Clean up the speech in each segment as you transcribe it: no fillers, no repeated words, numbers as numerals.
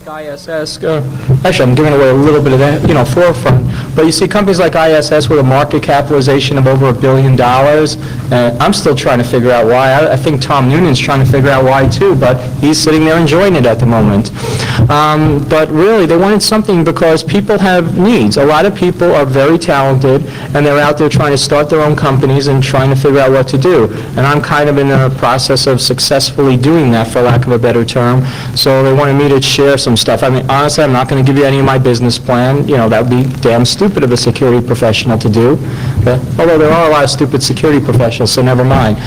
ISS, actually I'm giving away a little bit of that, forefront, but you see companies like ISS with a market capitalization of over $1 billion, I'm still trying to figure out why. I think Tom Noonan's trying to figure out why too, but he's sitting there enjoying it at the moment. But really, they wanted something because people have needs. A lot of people are very talented, and they're out there trying to start their own companies and trying to figure out what to do. And I'm kind of in the process of successfully doing that, for lack of a better term. So they wanted me to share some stuff. I mean, honestly, I'm not going to give you any of my business plan. That would be damn stupid of a security professional to do. Although there are a lot of stupid security professionals, so never mind.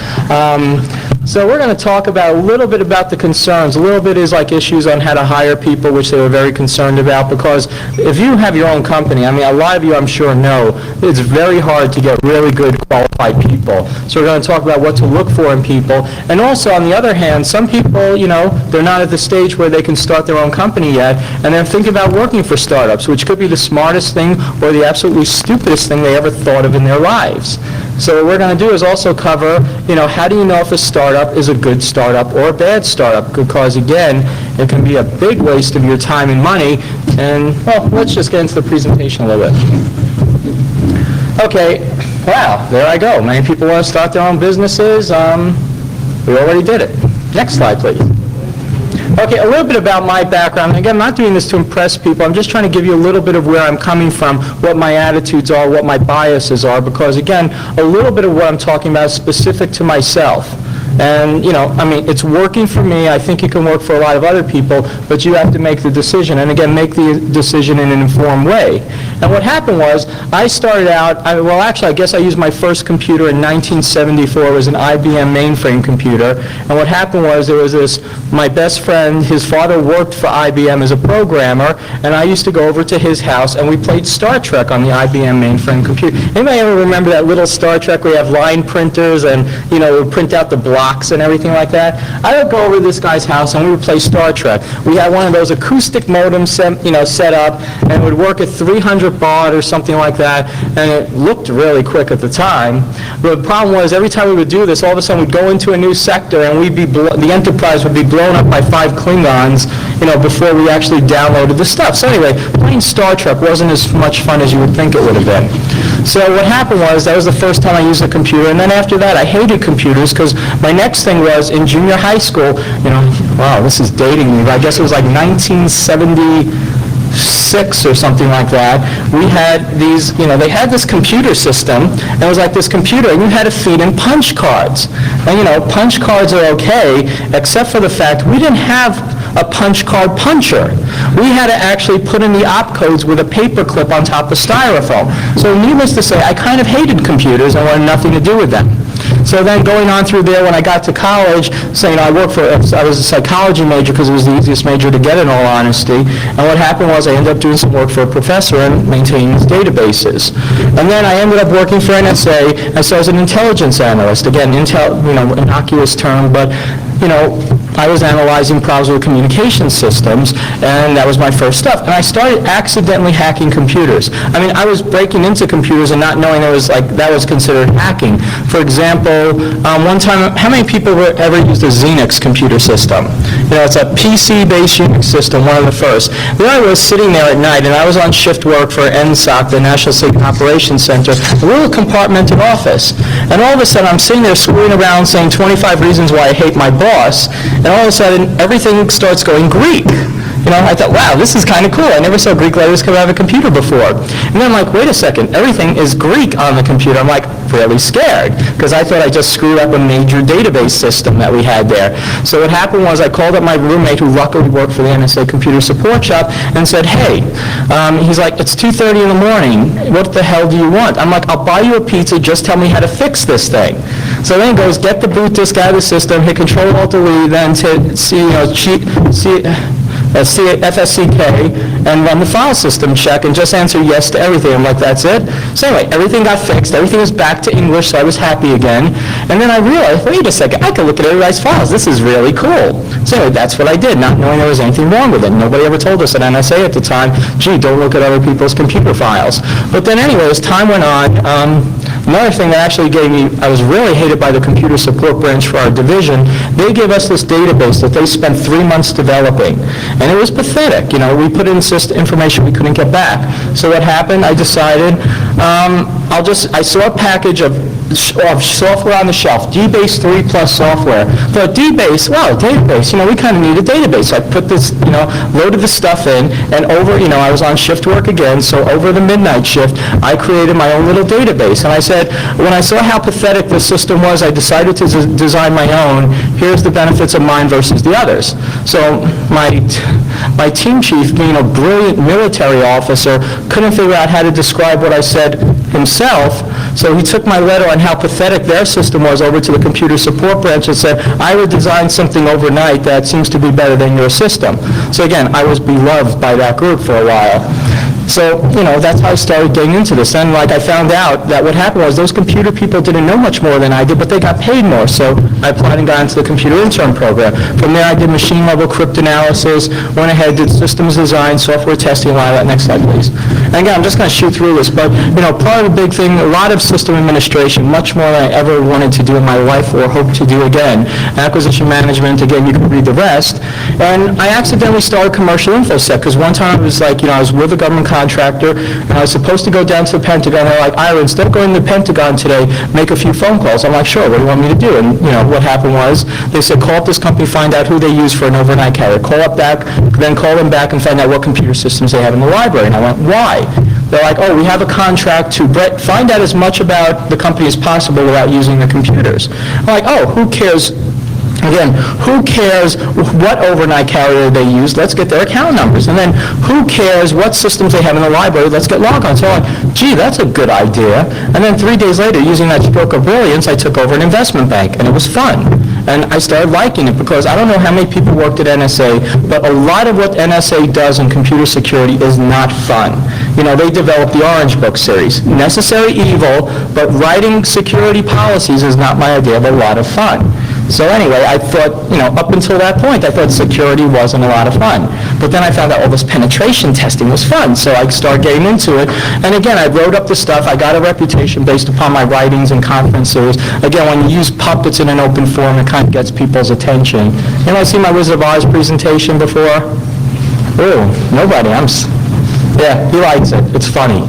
So we're going to talk about a little bit about the concerns. A little bit is like issues on how to hire people, which they were very concerned about, because if you have your own company, I mean, a lot of you I'm sure know, it's very hard to get really good qualified people. So we're going to talk about what to look for in people. And also, on the other hand, some people, they're not at the stage where they can start their own company yet, and they're thinking about working for startups, which could be the smartest thing or the absolutely stupidest thing they ever thought of in their lives. So what we're going to do is also cover, how do you know if a startup is a good startup or a bad startup? Because again, it can be a big waste of your time and money. And, well, let's just get into the presentation a little bit. Okay, wow, there I go. Many people want to start their own businesses. We already did it. Next slide, please. Okay, a little bit about my background. Again, I'm not doing this to impress people. I'm just trying to give you a little bit of where I'm coming from, what my attitudes are, what my biases are, because again, a little bit of what I'm talking about is specific to myself. And, it's working for me. I think it can work for a lot of other people, but you have to make the decision. And again, make the decision in an informed way. And what happened was, I started out, I guess I used my first computer in 1974. It was an IBM mainframe computer. And what happened was, there was my best friend, his father worked for IBM as a programmer, and I used to go over to his house, and we played Star Trek on the IBM mainframe computer. Anybody ever remember that little Star Trek where you have line printers and, it would print out the blocks and everything like that? I would go over to this guy's house, and we would play Star Trek. We had one of those acoustic modems set up, and it would work at 300 baud or something like that, and it looked really quick at the time. But the problem was, every time we would do this, all of a sudden we'd go into a new sector, and the Enterprise would be blown up by 5 Klingons, before we actually downloaded the stuff. So anyway, playing Star Trek wasn't as much fun as you would think it would have been. So what happened was, that was the first time I used a computer, and then after that I hated computers, because my next thing was, in junior high school, wow, this is dating me, but I guess it was like 1976 or something like that. We had these, they had this computer system, and it was like this computer, and you had to feed in punch cards. And punch cards are okay, except for the fact we didn't have a punch card puncher. We had to actually put in the opcodes with a paper clip on top of styrofoam. So needless to say, I kind of hated computers and wanted nothing to do with them. So then going on through there, when I got to college, I was a psychology major because it was the easiest major to get, in all honesty. And what happened was, I ended up doing some work for a professor and maintaining his databases. And then I ended up working for NSA, and so as an intelligence analyst. Again, innocuous term, but I was analyzing problems with communication systems, and that was my first stuff. And I started accidentally hacking computers. I mean, I was breaking into computers and not knowing that was considered hacking. For example, one time, how many people ever used a Xenix computer system? It's a PC-based Unix system, one of the first. Then I was sitting there at night, and I was on shift work for NSOC, the National Security Operations Center, a little compartmented office. And all of a sudden, I'm sitting there screwing around saying 25 reasons why I hate my boss, and all of a sudden, everything starts going Greek. I thought, wow, this is kind of cool. I never saw Greek letters come out of a computer before. And then I'm like, wait a second, everything is Greek on the computer. I'm like, really scared, because I thought I just screwed up a major database system that we had there. So what happened was, I called up my roommate, who luckily worked for the NSA computer support shop, and said, hey, he's like, it's 2:30 in the morning. What the hell do you want? I'm like, I'll buy you a pizza. Just tell me how to fix this thing. So then he goes, get the boot disk out of the system, hit Control-Alt-Delete, then hit FSCK, and run the file system check, and just answer yes to everything. I'm like, that's it? So anyway, everything got fixed. Everything was back to English, so I was happy again. And then I realized, wait a second, I can look at everybody's files. This is really cool. So anyway, that's what I did, not knowing there was anything wrong with it. Nobody ever told us at NSA at the time, gee, don't look at other people's computer files. But then anyway, as time went on, Another thing that actually gave me, I was really hated by the computer support branch for our division. They gave us this database that they spent 3 months developing, and it was pathetic. We put in information we couldn't get back. So what happened? I decided I saw a package of software on the shelf, DBase 3 Plus software. Thought DBase, wow, database, we kind of need a database. I put this, loaded the stuff in, and over, I was on shift work again, so over the midnight shift, I created my own little database. And I said, when I saw how pathetic the system was, I decided to design my own. Here's the benefits of mine versus the others. So my team chief, being a brilliant military officer, couldn't figure out how to describe what I said himself, so he took my letter on how pathetic their system was over to the computer support branch and said, I would design something overnight that seems to be better than your system. So again, I was beloved by that group for a while. So, that's how I started getting into this. And I found out that what happened was those computer people didn't know much more than I did, but they got paid more. So I applied and got into the computer intern program. From there, I did machine level cryptanalysis, went ahead, did systems design, software testing, a lot of that. Next slide, please. And again, I'm just going to shoot through this, but, part of the big thing, a lot of system administration, much more than I ever wanted to do in my life or hope to do again. Acquisition management, again, you can read the rest. And I accidentally started commercial infosec, because one time it was I was with a government contractor, and I was supposed to go down to the Pentagon. They're like, Ira, instead of going to the Pentagon today, make a few phone calls. I'm like, sure, what do you want me to do? And, what happened was, they said, call up this company, find out who they use for an overnight carrier. Call up back, then call them back and find out what computer systems they have in the library. And I went, why? They're like, oh, we have a contract to find out as much about the company as possible without using the computers. I'm like, oh, who cares? Again, who cares what overnight carrier they use? Let's get their account numbers. And then who cares what systems they have in the library? Let's get logons. So I'm like, gee, that's a good idea. And then 3 days later, using that stroke of brilliance, I took over an investment bank, and it was fun. And I started liking it because I don't know how many people worked at NSA, but a lot of what NSA does in computer security is not fun. They developed the Orange Book series. Necessary evil, but writing security policies is not my idea of a lot of fun. So anyway, I thought, up until that point, I thought security wasn't a lot of fun. But then I found out all this penetration testing was fun, so I started getting into it. And again, I wrote up the stuff. I got a reputation based upon my writings and conferences. Again, when you use puppets in an open forum, it kind of gets people's attention. See my Wizard of Oz presentation before? Ooh, nobody. Yeah, he likes it. It's funny.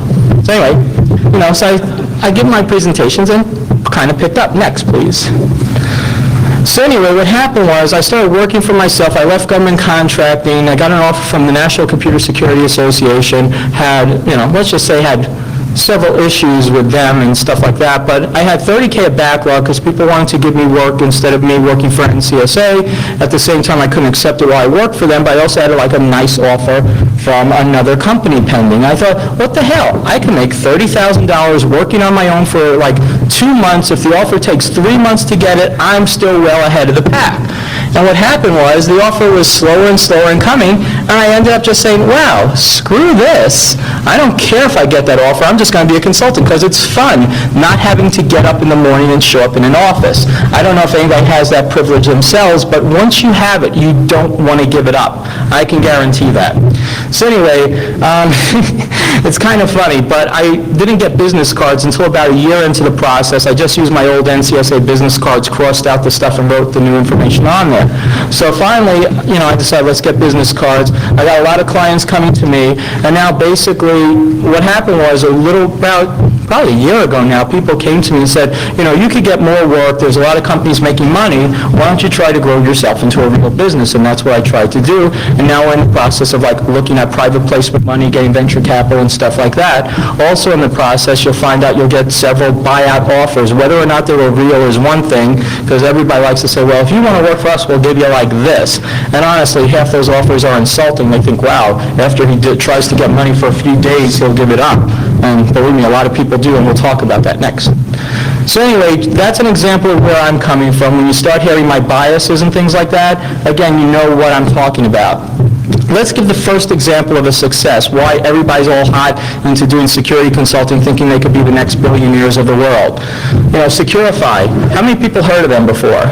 So anyway, so I give my presentations and kind of picked up. Next, please. So anyway, what happened was I started working for myself. I left government contracting. I got an offer from the National Computer Security Association. Let's just say had several issues with them and stuff like that, but I had $30K of backlog because people wanted to give me work instead of me working for NCSA. At the same time, I couldn't accept it while I worked for them, but I also had a nice offer from another company pending. I thought, what the hell? I can make $30,000 working on my own for 2 months. If the offer takes 3 months to get it, I'm still well ahead of the pack. And what happened was the offer was slower and slower in coming, and I ended up just saying, wow, screw this. I don't care if I get that offer. I'm just going to be a consultant because it's fun not having to get up in the morning and show up in an office. I don't know if anybody has that privilege themselves, but once you have it, you don't want to give it up. I can guarantee that. So anyway, it's kind of funny, but I didn't get business cards until about a year into the process. I just used my old NCSA business cards, crossed out the stuff, and wrote the new information on there. So finally, I decided, let's get business cards. I got a lot of clients coming to me, and now basically what happened was probably a year ago now, people came to me and said, you could get more work. There's a lot of companies making money. Why don't you try to grow yourself into a real business? And that's what I tried to do. And now we're in the process of looking at private placement money, getting venture capital and stuff like that. Also in the process, you'll find out you'll get several buyout offers. Whether or not they were real is one thing, because everybody likes to say, well, if you want to work for us, we'll give you like this. And honestly, half those offers are insulting. They think, wow, after he tries to get money for a few days, he'll give it up. And believe me, a lot of people do, and we'll talk about that next. So anyway, that's an example of where I'm coming from. When you start hearing my biases and things like that, again, you know what I'm talking about. Let's give the first example of a success, why everybody's all hot into doing security consulting, thinking they could be the next billionaires of the world. Securify. How many people heard of them before?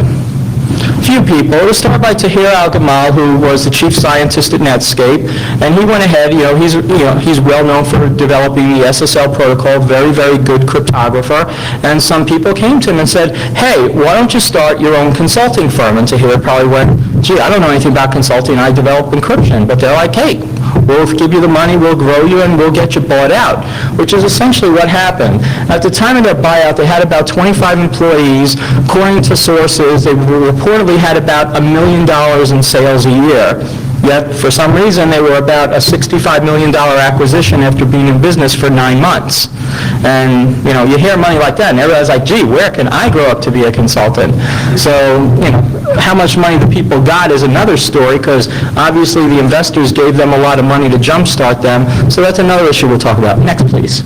few people. It was started by Tahir Al-Gamal, who was the chief scientist at Netscape, and he went ahead, he's well known for developing the SSL protocol, very, very good cryptographer, and some people came to him and said, hey, why don't you start your own consulting firm? And Tahir probably went, gee, I don't know anything about consulting, I develop encryption. But they're like, hey, we'll give you the money, we'll grow you, and we'll get you bought out, which is essentially what happened. At the time of their buyout, they had about 25 employees. According to sources, they reportedly had about $1 million in sales a year. Yet, for some reason, they were about a $65 million acquisition after being in business for 9 months. And, you hear money like that, and everybody's like, gee, where can I grow up to be a consultant? So, how much money the people got is another story, because obviously the investors gave them a lot of money to jumpstart them. So that's another issue we'll talk about. Next, please.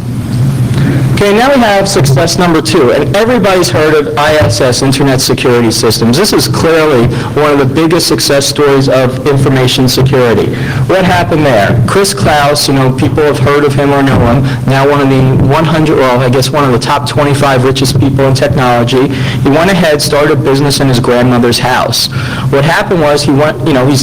Okay, now we have success number 2, and everybody's heard of ISS, Internet Security Systems. This is clearly one of the biggest success stories of information security. What happened there? Chris Klaus, people have heard of him or know him, now one of the 100, well, I guess one of the top 25 richest people in technology. He went ahead, started a business in his grandmother's house. What happened was he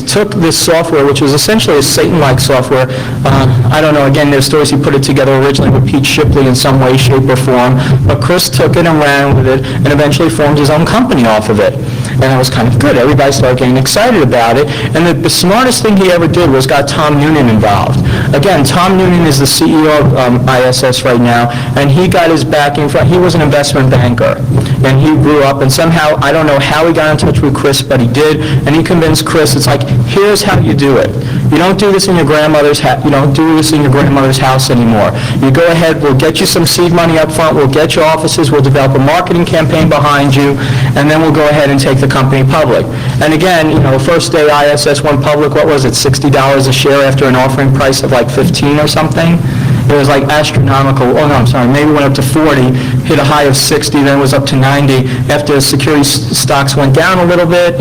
took this software, which was essentially a Satan-like software. I don't know, again, there's stories he put it together originally with Pete Shipley in some way, shape, or form, but Chris took it and ran with it and eventually formed his own company off of it. And it was kind of good. Everybody started getting excited about it. And the smartest thing he ever did was got Tom Noonan involved. Again, Tom Noonan is the CEO of ISS right now, and he got his backing from, he was an investment banker. And he grew up, and somehow, I don't know how he got in touch with Chris, but he did, and he convinced Chris, it's like, here's how you do it. You don't do this in your grandmother's house anymore. You go ahead, we'll get you some seed money up front, we'll get your offices, we'll develop a marketing campaign behind you, and then we'll go ahead and take the company public. And again, the first day ISS went public, what was it, $60 a share after an offering price of like 15 or something? It was like astronomical. Oh, no, I'm sorry. Maybe it went up to 40, hit a high of 60, then was up to 90. After security stocks went down a little bit,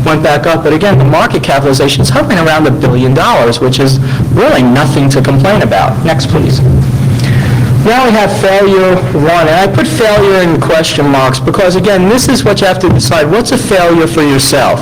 went back up. But again, the market capitalization is hovering around $1 billion, which is really nothing to complain about. Next, please. Now we have failure 1, and I put failure in question marks because, again, this is what you have to decide. What's a failure for yourself?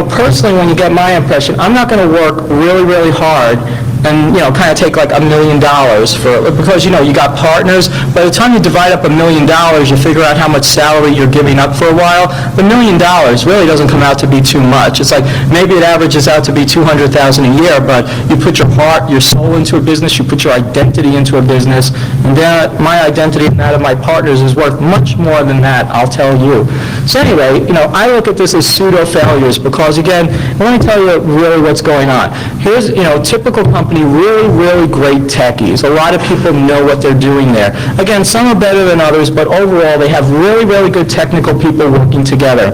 Personally, when you get my impression, I'm not going to work really, really hard and, kind of take like $1 million because, you got partners. By the time you divide up $1 million, you figure out how much salary you're giving up for a while. The $1 million really doesn't come out to be too much. It's like maybe it averages out to be $200,000 a year, but you put your heart, your soul into a business, you put your identity into a business, and then my identity and that of my partners is worth much more than that, I'll tell you. So anyway, I look at this as pseudo-failures because, again, let me tell you really what's going on. Here's, typical company, really, really great techies. A lot of people know what they're doing there. Again, some are better than others, but overall, they have really, really good technical people working together.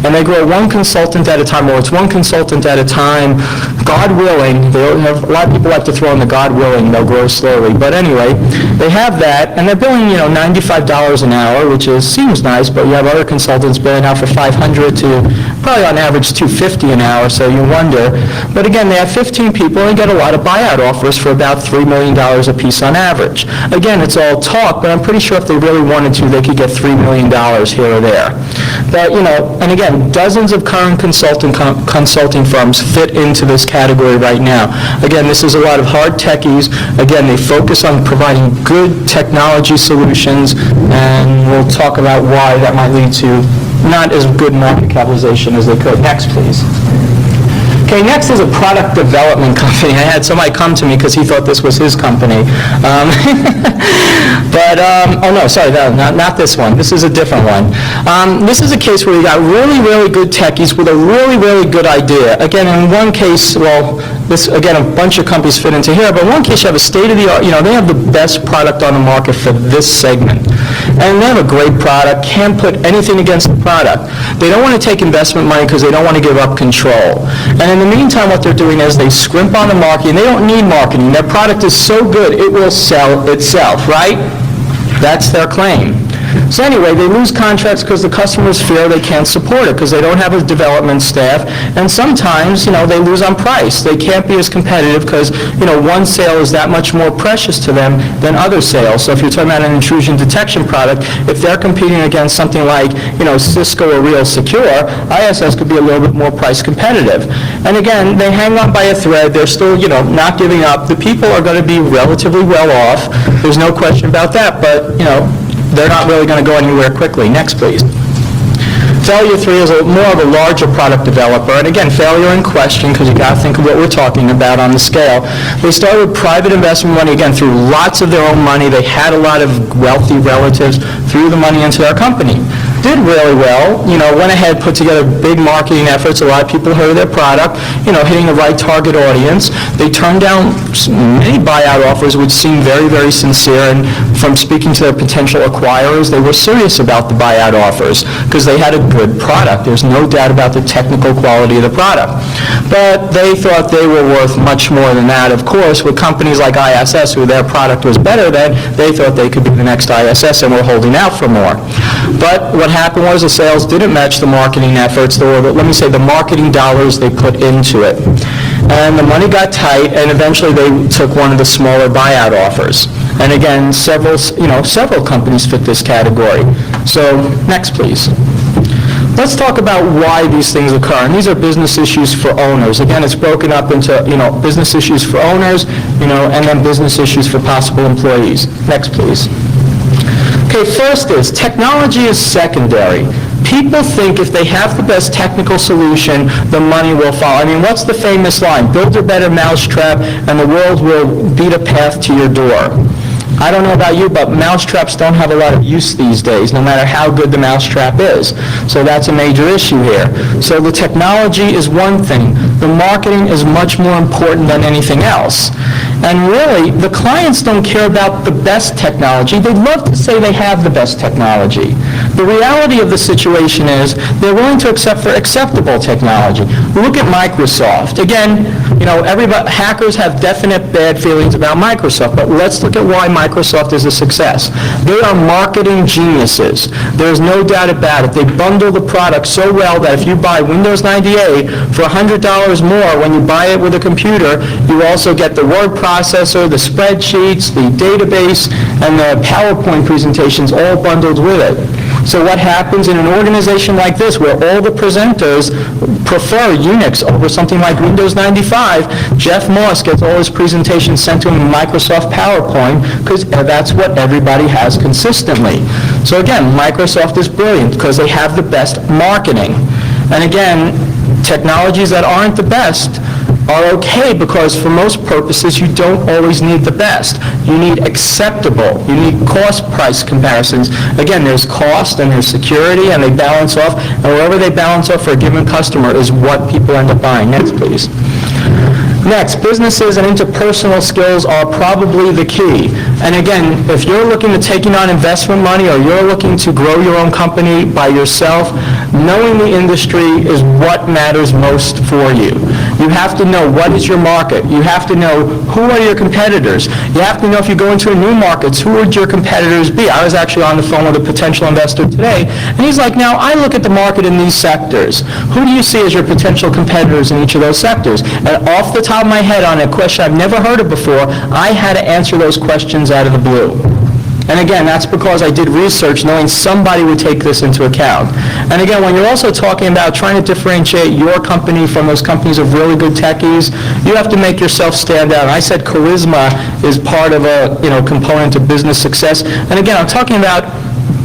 And they grow one consultant at a time, or it's one consultant at a time. God willing, a lot of people like to throw in the God willing, they'll grow slowly. But anyway, they have that, and they're billing, $95 an hour, which seems nice, but you have other consultants billing out for $500 to probably on average $250 an hour, so you wonder. But again, they have 15 people, and they get a lot of buyout offers for about $3 million a piece on average. Again, it's all talk, but I'm pretty sure if they really wanted to, they could get $3 million here or there. But, and again, dozens of current consulting firms fit into this category right now. Again, this is a lot of hard techies. Again, they focus on providing good technology solutions, and we'll talk about why that might lead to not as good market capitalization as they could. Next, please. Okay, next is a product development company. I had somebody come to me because he thought this was his company. Oh no, sorry, not this one. This is a different one. This is a case where you got really, really good techies with a really, really good idea. Again, in one case, again, a bunch of companies fit into here, but in one case you have a state-of-the-art, they have the best product on the market for this segment. And they have a great product, can't put anything against the product. They don't want to take investment money because they don't want to give up control. And in the meantime, what they're doing is they scrimp on the marketing. They don't need marketing. Their product is so good, it will sell itself, right? That's their claim. So anyway, they lose contracts because the customers fear they can't support it, because they don't have a development staff, and sometimes, they lose on price. They can't be as competitive because, one sale is that much more precious to them than other sales. So if you're talking about an intrusion detection product, if they're competing against something like, Cisco or Real Secure, ISS could be a little bit more price competitive. And again, they hang on by a thread. They're still, not giving up. The people are going to be relatively well off. There's no question about that, but, they're not really going to go anywhere quickly. Next, please. Failure 3 is more of a larger product developer, and again, failure in question, because you got to think of what we're talking about on the scale. They started with private investment money, again, through lots of their own money. They had a lot of wealthy relatives, threw the money into their company. Did really well, went ahead, put together big marketing efforts. A lot of people heard of their product, hitting the right target audience. They turned down many buyout offers, which seemed very, very sincere, and from speaking to their potential acquirers, they were serious about the buyout offers because they had a good product. There's no doubt about the technical quality of the product. But they thought they were worth much more than that. Of course, with companies like ISS, who their product was better than, they thought they could be the next ISS and were holding out for more. But what happened was the sales didn't match the marketing efforts, or the marketing dollars they put into it. And the money got tight, and eventually they took one of the smaller buyout offers. And again, several companies fit this category. So, next please. Let's talk about why these things occur. And these are business issues for owners. Again, it's broken up into, business issues for owners, and then business issues for possible employees. Next, please. Okay, first is, technology is secondary. People think if they have the best technical solution, the money will follow. I mean, what's the famous line? Build a better mousetrap, and the world will beat a path to your door. I don't know about you, but mousetraps don't have a lot of use these days, no matter how good the mousetrap is. So that's a major issue here. So the technology is one thing. The marketing is much more important than anything else. And really, the clients don't care about the best technology. They'd love to say they have the best technology. The reality of the situation is they're willing to accept for acceptable technology. Look at Microsoft. Again, hackers have definite bad feelings about Microsoft, but let's look at why Microsoft is a success. They are marketing geniuses. There's no doubt about it. They bundle the product so well that if you buy Windows 98 for $100 more when you buy it with a computer, you also get the word processor, the spreadsheets, the database, and the PowerPoint presentations all bundled with it. So what happens in an organization like this, where all the presenters prefer Unix over something like Windows 95, Jeff Moss gets all his presentations sent to him in Microsoft PowerPoint because that's what everybody has consistently. So again, Microsoft is brilliant because they have the best marketing. And again, technologies that aren't the best are okay because for most purposes you don't always need the best. You need acceptable. You need cost-price comparisons. Again, there's cost and there's security, and they balance off, and wherever they balance off for a given customer is what people end up buying. Next, please. Next, businesses and interpersonal skills are probably the key. And again, if you're looking at taking on investment money or you're looking to grow your own company by yourself, knowing the industry is what matters most for you. You have to know what is your market. You have to know who are your competitors. You have to know if you go into a new markets, who would your competitors be? I was actually on the phone with a potential investor today, and he's like, now I look at the market in these sectors. Who do you see as your potential competitors in each of those sectors? And off the top of my head, on a question I've never heard of before, I had to answer those questions out of the blue. And again, that's because I did research knowing somebody would take this into account. And again, when you're also talking about trying to differentiate your company from those companies of really good techies, you have to make yourself stand out. And I said charisma is part of a component of business success. And again, I'm talking about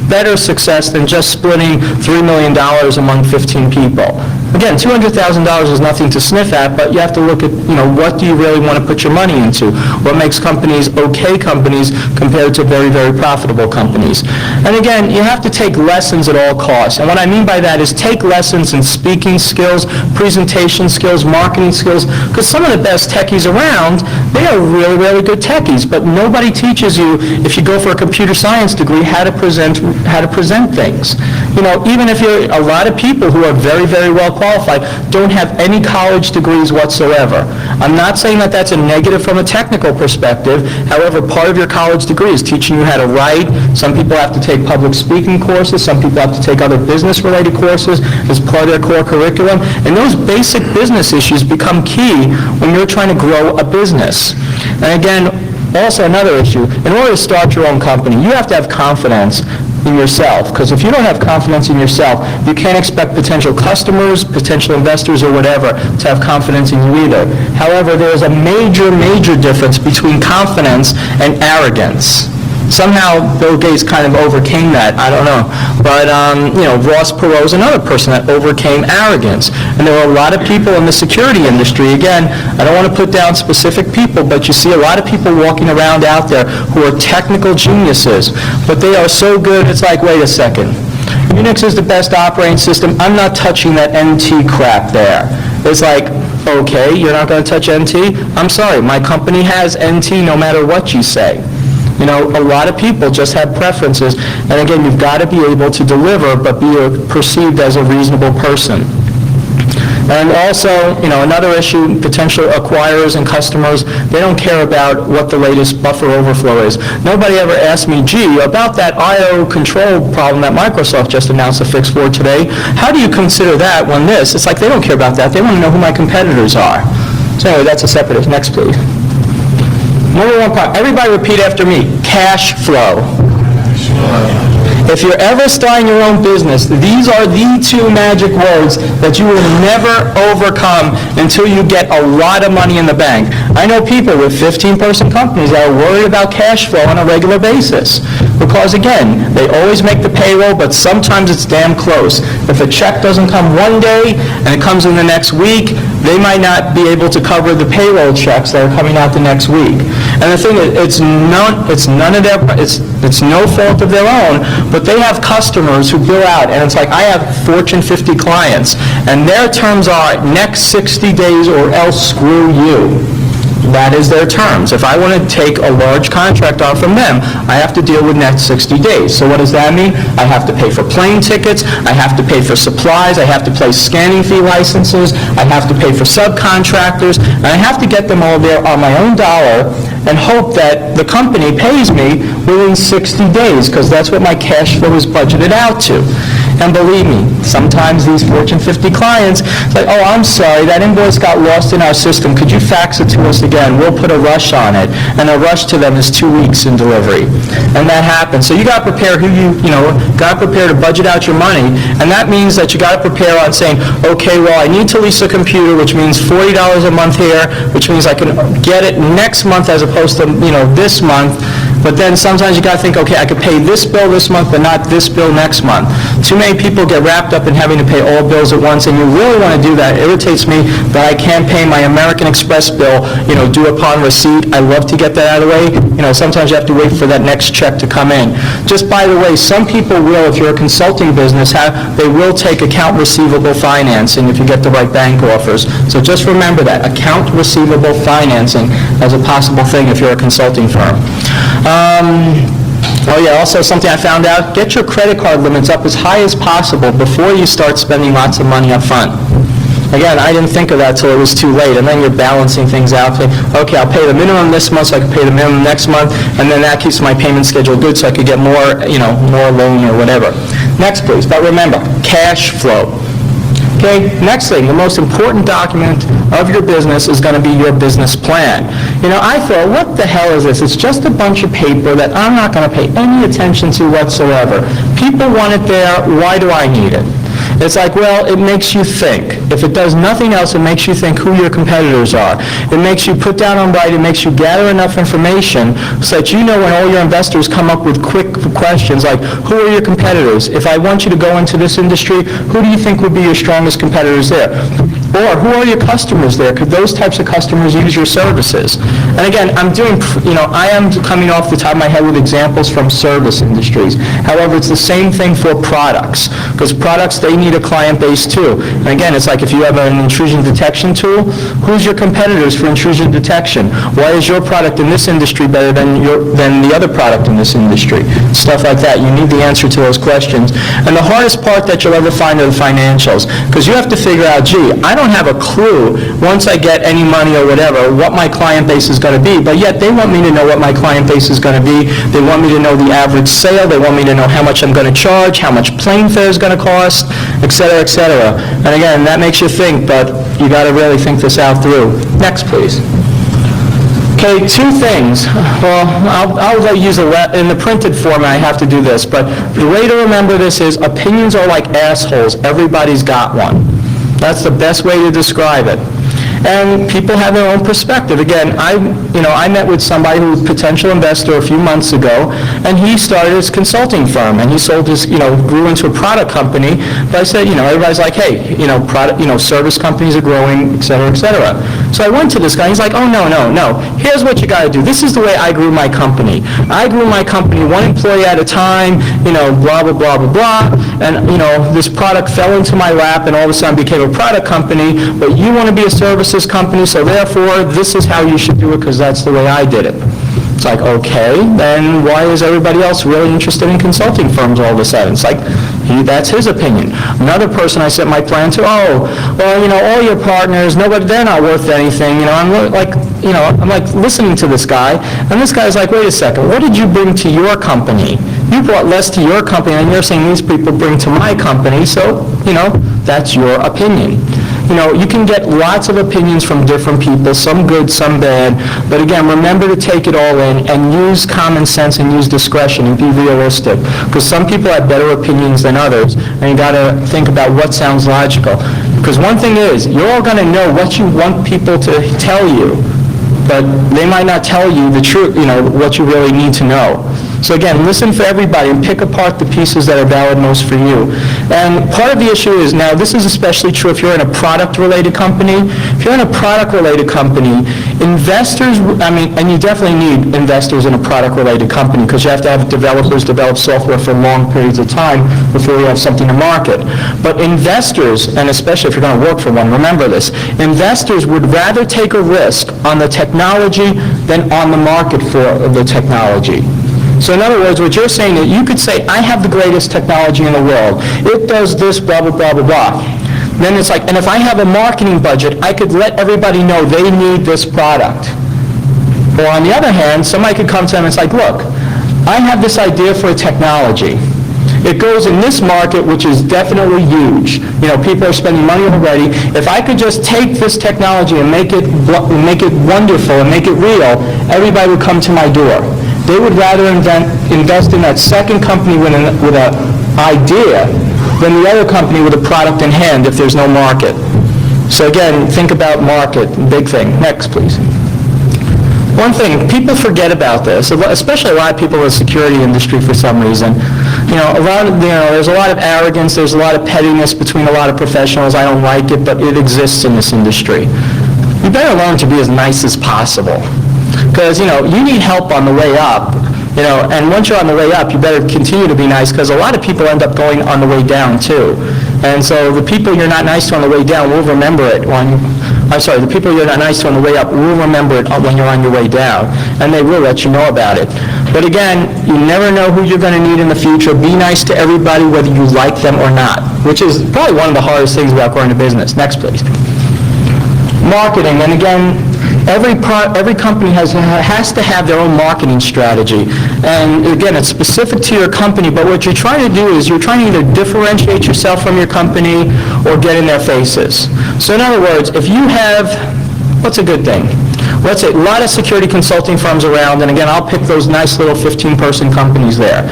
better success than just splitting $3 million among 15 people. Again, $200,000 is nothing to sniff at, but you have to look at, what do you really want to put your money into? What makes companies okay companies compared to very, very profitable companies? And again, you have to take lessons at all costs. And what I mean by that is take lessons in speaking skills, presentation skills, marketing skills, because some of the best techies around, they are really, really good techies, but nobody teaches you, if you go for a computer science degree, how to present things. Even if you're a lot of people who are very, very well qualified, qualified don't have any college degrees whatsoever. I'm not saying that that's a negative from a technical perspective. However, part of your college degree is teaching you how to write. Some people have to take public speaking courses. Some people have to take other business-related courses as part of their core curriculum. And those basic business issues become key when you're trying to grow a business. And again, also another issue, in order to start your own company, you have to have confidence in yourself, because if you don't have confidence in yourself, you can't expect potential customers, potential investors, or whatever to have confidence in you either. However, there is a major, major difference between confidence and arrogance. Somehow Bill Gates kind of overcame that, I don't know. But, Ross Perot is another person that overcame arrogance. And there were a lot of people in the security industry. Again, I don't want to put down specific people, but you see a lot of people walking around out there who are technical geniuses. But they are so good, it's like, wait a second. Unix is the best operating system. I'm not touching that NT crap there. It's like, okay, you're not going to touch NT? I'm sorry, my company has NT no matter what you say. A lot of people just have preferences, and again, you've got to be able to deliver, but be perceived as a reasonable person. And also, another issue, potential acquirers and customers, they don't care about what the latest buffer overflow is. Nobody ever asked me, gee, about that I/O control problem that Microsoft just announced a fix for today, how do you consider that when this? It's like they don't care about that. They want to know who my competitors are. So anyway, that's a separate. Next, please. Number one part, everybody repeat after me, cash flow. If you're ever starting your own business, these are the two magic words that you will never overcome until you get a lot of money in the bank. I know people with 15-person companies that are worried about cash flow on a regular basis because, again, they always make the payroll, but sometimes it's damn close. If a check doesn't come one day and it comes in the next week, they might not be able to cover the payroll checks that are coming out the next week. And the thing is, it's no fault of their own, but they have customers who bill out, and it's like, I have Fortune 50 clients, and their terms are next 60 days or else screw you. That is their terms. If I want to take a large contract on from them, I have to deal with next 60 days. So what does that mean? I have to pay for plane tickets, I have to pay for supplies, I have to pay scanning fee licenses, I have to pay for subcontractors, and I have to get them all there on my own dollar and hope that the company pays me within 60 days, because that's what my cash flow is budgeted out to. And believe me, sometimes these Fortune 50 clients, it's like, oh, I'm sorry, that invoice got lost in our system. Could you fax it to us again? We'll put a rush on it. And a rush to them is 2 weeks in delivery. And that happens. So you got to prepare got to prepare to budget out your money. And that means that you got to prepare on saying, okay, well, I need to lease a computer, which means $40 a month here, which means I can get it next month as opposed to, this month. But then sometimes you got to think, okay, I could pay this bill this month, but not this bill next month. Too many people get wrapped up in having to pay all bills at once, and you really want to do that. It irritates me that I can't pay my American Express bill, due upon receipt. I love to get that out of the way. Sometimes you have to wait for that next check to come in. Just by the way, some people will, if you're a consulting business, they will take account receivable financing if you get the right bank offers. So just remember that, account receivable financing as a possible thing if you're a consulting firm. Also something I found out, get your credit card limits up as high as possible before you start spending lots of money up front. Again, I didn't think of that till it was too late, and then you're balancing things out. Okay, I'll pay the minimum this month so I can pay the minimum next month, and then that keeps my payment schedule good so I could get more loan or whatever. Next, please. But remember, cash flow. Okay, next thing, the most important document of your business is going to be your business plan. I thought, what the hell is this? It's just a bunch of paper that I'm not going to pay any attention to whatsoever. People want it there. Why do I need it? It's like, well, it makes you think. If it does nothing else, it makes you think who your competitors are. It makes you put down on write. It makes you gather enough information so that when all your investors come up with quick questions like, who are your competitors? If I want you to go into this industry, who do you think would be your strongest competitors there? Or who are your customers there? Could those types of customers use your services? And again, I am coming off the top of my head with examples from service industries. However, it's the same thing for products, because products, they need a client base too. And again, it's like if you have an intrusion detection tool, who's your competitors for intrusion detection? Why is your product in this industry better than the other product in this industry? Stuff like that. You need the answer to those questions. And the hardest part that you'll ever find are the financials, because you have to figure out, gee, I don't have a clue once I get any money or whatever what my client base is going to be, but yet they want me to know what my client base is going to be. They want me to know the average sale. They want me to know how much I'm going to charge, how much plane fare is going to cost, et cetera, et cetera. And again, that makes you think, but you got to really think this out through. Next, please. Okay, two things. Well, I'll use in the printed format, I have to do this, but the way to remember this is opinions are like assholes. Everybody's got one. That's the best way to describe it. And people have their own perspective. Again, I met with somebody who was a potential investor a few months ago, and he started his consulting firm, and he sold his, grew into a product company. But I said, everybody's like, hey, service companies are growing, et cetera, et cetera. So I went to this guy, he's like, oh, no. Here's what you got to do. This is the way I grew my company. I grew my company one employee at a time, blah, blah, blah, blah, blah. And, this product fell into my lap, and all of a sudden became a product company. But you want to be a services company, so therefore this is how you should do it, because that's the way I did it. It's like, okay, then why is everybody else really interested in consulting firms all of a sudden? It's like, that's his opinion. Another person I sent my plan to, all your partners, they're not worth anything. I'm like listening to this guy, and this guy's like, wait a second, what did you bring to your company? You brought less to your company, and you're saying these people bring to my company, so, that's your opinion. You can get lots of opinions from different people, some good, some bad, but again, remember to take it all in and use common sense and use discretion and be realistic, because some people have better opinions than others, and you got to think about what sounds logical. Because one thing is, you're all going to know what you want people to tell you, but they might not tell you the truth, what you really need to know. So again, listen for everybody and pick apart the pieces that are valid most for you. And part of the issue is, now this is especially true if you're in a product-related company. If you're in a product-related company, investors, and you definitely need investors in a product-related company, because you have to have developers develop software for long periods of time before you have something to market. But investors, and especially if you're going to work for one, remember this, investors would rather take a risk on the technology than on the market for the technology. So in other words, what you're saying is you could say, I have the greatest technology in the world. It does this, blah, blah, blah, blah, blah. Then it's like, and if I have a marketing budget, I could let everybody know they need this product. Or on the other hand, somebody could come to them and it's like, look, I have this idea for a technology. It goes in this market, which is definitely huge. People are spending money already. If I could just take this technology and make it wonderful and make it real, everybody would come to my door. They would rather invest in that second company with an idea than the other company with a product in hand if there's no market. So again, think about market, big thing. Next, please. One thing, people forget about this, especially a lot of people in the security industry for some reason. There's a lot of arrogance, there's a lot of pettiness between a lot of professionals. I don't like it, but it exists in this industry. You better learn to be as nice as possible. Because, you need help on the way up, and once you're on the way up, you better continue to be nice, because a lot of people end up going on the way down, too. And so the people you're not nice to on the way down will remember it the people you're not nice to on the way up will remember it when you're on your way down, and they will let you know about it. But again, you never know who you're going to need in the future. Be nice to everybody, whether you like them or not, which is probably one of the hardest things about growing a business. Next, please. Marketing, and again, every company has to have their own marketing strategy. And again, it's specific to your company, but what you're trying to do is you're trying to either differentiate yourself from your company or get in their faces. So in other words, if you have, what's a good thing? Let's say a lot of security consulting firms around, and again, I'll pick those nice little 15-person companies there.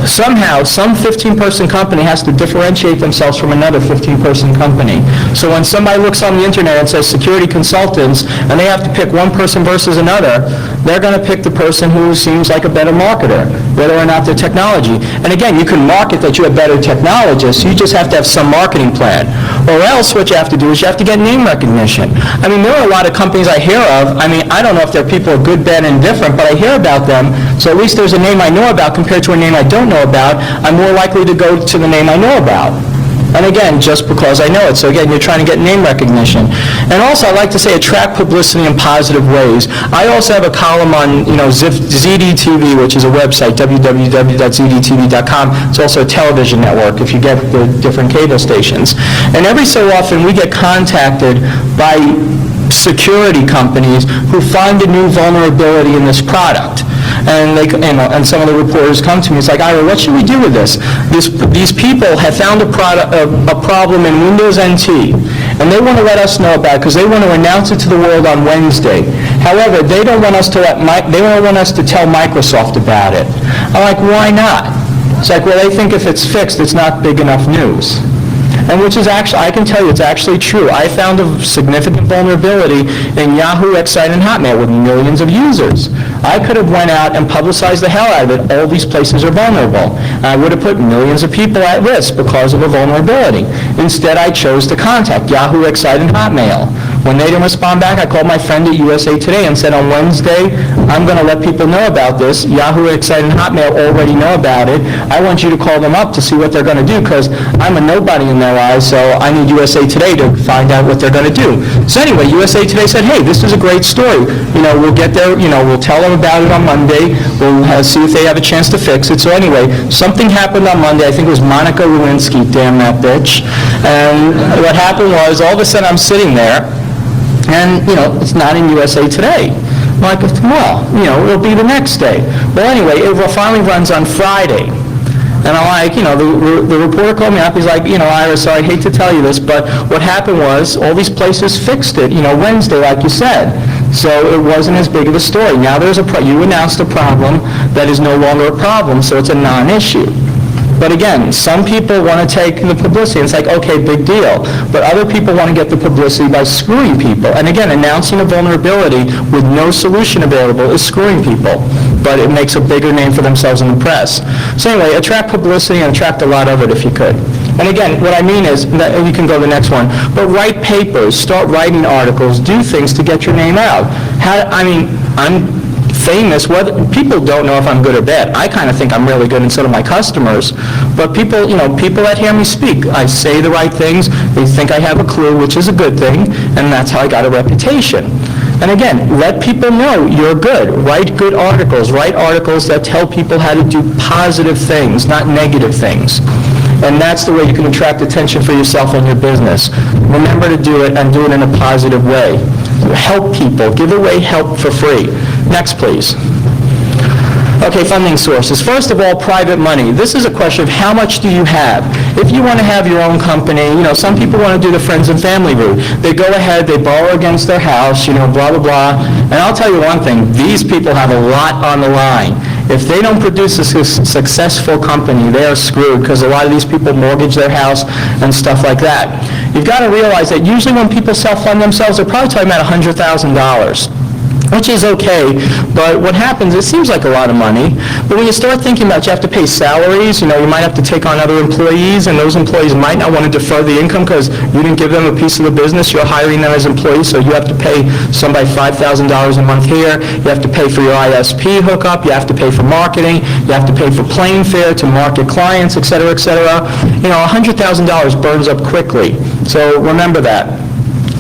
Somehow, some 15-person company has to differentiate themselves from another 15-person company. So when somebody looks on the internet and says security consultants, and they have to pick one person versus another, they're going to pick the person who seems like a better marketer, whether or not they're technology. And again, you can market that you're a better technologist, you just have to have some marketing plan. Or else what you have to do is you have to get name recognition. I mean, there are a lot of companies I hear of. I mean, I don't know if they're people are good, bad, and different, but I hear about them, so at least there's a name I know about compared to a name I don't know about. I'm more likely to go to the name I know about. And again, just because I know it. So again, you're trying to get name recognition. And also, I like to say attract publicity in positive ways. I also have a column on, ZDTV, which is a website, www.zdtv.com. It's also a television network if you get the different cable stations. And every so often, we get contacted by security companies who find a new vulnerability in this product. And and some of the reporters come to me. It's like, Ira, what should we do with this? These people have found a problem in Windows NT, and they want to let us know about it because they want to announce it to the world on Wednesday. However, they don't want us to tell Microsoft about it. I'm like, why not? It's like, well, they think if it's fixed, it's not big enough news. And which is actually, I can tell you, it's actually true. I found a significant vulnerability in Yahoo, Excite, and Hotmail with millions of users. I could have went out and publicized the hell out of it. All these places are vulnerable. I would have put millions of people at risk because of a vulnerability. Instead, I chose to contact Yahoo, Excite, and Hotmail. When they didn't respond back, I called my friend at USA Today and said, on Wednesday, I'm going to let people know about this. Yahoo, Excite, and Hotmail already know about it. I want you to call them up to see what they're going to do because I'm a nobody in their eyes, so I need USA Today to find out what they're going to do. So anyway, USA Today said, hey, this is a great story. We'll get there, we'll tell them about it on Monday. We'll see if they have a chance to fix it. So anyway, something happened on Monday. I think it was Monica Lewinsky, damn that bitch. And what happened was, all of a sudden I'm sitting there, and, it's not in USA Today. I'm like, well, it'll be the next day. Well, anyway, it finally runs on Friday. And I'm like, the reporter called me up. He's like, Ira, so I hate to tell you this, but what happened was all these places fixed it, Wednesday, like you said. So it wasn't as big of a story. Now you announced a problem that is no longer a problem, so it's a non-issue. But again, some people want to take the publicity. It's like, okay, big deal. But other people want to get the publicity by screwing people. And again, announcing a vulnerability with no solution available is screwing people. But it makes a bigger name for themselves in the press. So anyway, attract publicity and attract a lot of it if you could. And again, what I mean is, you can go to the next one, but write papers, start writing articles, do things to get your name out. I'm famous. People don't know if I'm good or bad. I kind of think I'm really good, and so do my customers. But people that hear me speak, I say the right things. They think I have a clue, which is a good thing, and that's how I got a reputation. And again, let people know you're good. Write good articles. Write articles that tell people how to do positive things, not negative things. And that's the way you can attract attention for yourself and your business. Remember to do it, and do it in a positive way. Help people. Give away help for free. Next, please. Okay, funding sources. First of all, private money. This is a question of how much do you have. If you want to have your own company, some people want to do the friends and family route. They go ahead, they borrow against their house, blah, blah, blah. And I'll tell you one thing, these people have a lot on the line. If they don't produce a successful company, they are screwed because a lot of these people mortgage their house and stuff like that. You've got to realize that usually when people self-fund themselves, they're probably talking about $100,000. Which is okay, but what happens, it seems like a lot of money, but when you start thinking about you have to pay salaries, you might have to take on other employees, and those employees might not want to defer the income because you didn't give them a piece of the business, you're hiring them as employees, so you have to pay somebody $5,000 a month here, you have to pay for your ISP hookup, you have to pay for marketing, you have to pay for plane fare to market clients, et cetera, et cetera. $100,000 burns up quickly, so remember that.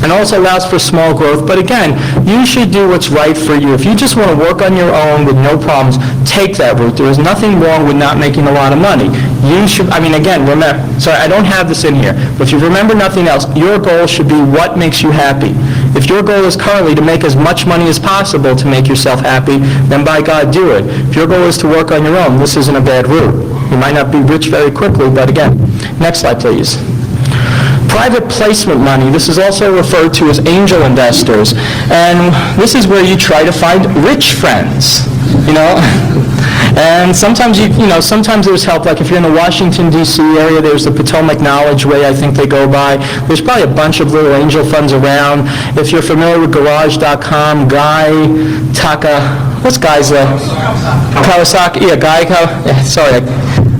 And also allows for small growth. But again, you should do what's right for you. If you just want to work on your own with no problems, take that route. There is nothing wrong with not making a lot of money. You should, again, remember, sorry, I don't have this in here, but if you remember nothing else, your goal should be what makes you happy. If your goal is currently to make as much money as possible to make yourself happy, then by God, do it. If your goal is to work on your own, this isn't a bad route. You might not be rich very quickly, but again, next slide, please. private placement money. This is also referred to as angel investors. And this is where you try to find rich friends, you know. And sometimes sometimes there's help, like if you're in the Washington, D.C. area, there's the Potomac Knowledge Way, I think they go by. There's probably a bunch of little angel funds around. If you're familiar with Garage.com, what's Guy's, Kawasaki, yeah, sorry,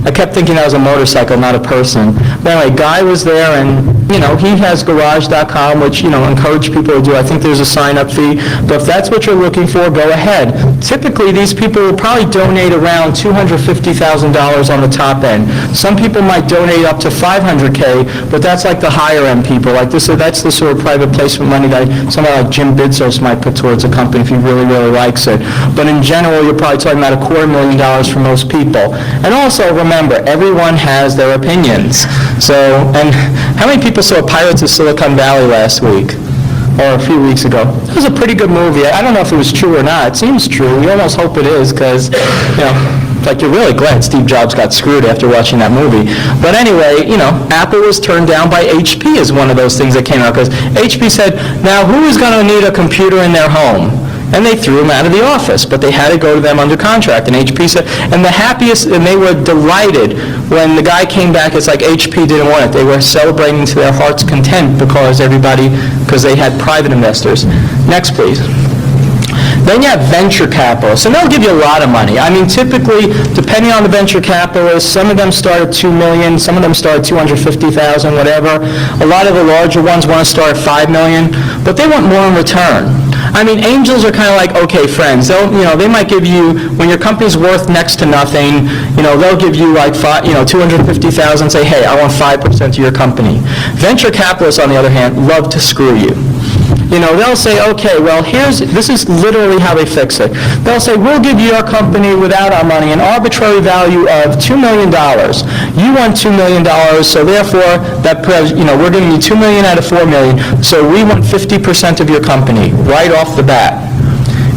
I kept thinking that was a motorcycle, not a person. But anyway, Guy was there, and, he has Garage.com, which, encourage people to do. I think there's a sign-up fee. But if that's what you're looking for, go ahead. Typically, these people will probably donate around $250,000 on the top end. Some people might donate up to $500K, but that's like the higher-end people. Like that's the sort of private placement money that somebody like Jim Bidzos might put towards a company if he really, really likes it. But in general, you're probably talking about $250,000 for most people. And also, remember, everyone has their opinions. So, and how many people saw Pirates of Silicon Valley last week? Or a few weeks ago? It was a pretty good movie. I don't know if it was true or not. It seems true. We almost hope it is because, like you're really glad Steve Jobs got screwed after watching that movie. But anyway, Apple was turned down by HP as one of those things that came out because HP said, now who is going to need a computer in their home? And they threw him out of the office, but they had to go to them under contract. And HP said, and the happiest, and they were delighted when the guy came back. It's like HP didn't want it. They were celebrating to their heart's content because they had private investors. Next, please. Then you have venture capitalists, and they'll give you a lot of money. I mean, typically, depending on the venture capitalists, some of them start at $2 million, some of them start at $250,000, whatever. A lot of the larger ones want to start at $5 million, but they want more in return. I mean, angels are kind of like, okay, friends. They might give you, when your company's worth next to nothing, they'll give you like $250,000, say, hey, I want 5% of your company. Venture capitalists, on the other hand, love to screw you. They'll say, okay, well, this is literally how they fix it. They'll say, we'll give you our company without our money an arbitrary value of $2 million. You want $2 million, so therefore, we're giving you $2 million out of $4 million, so we want 50% of your company right off the bat.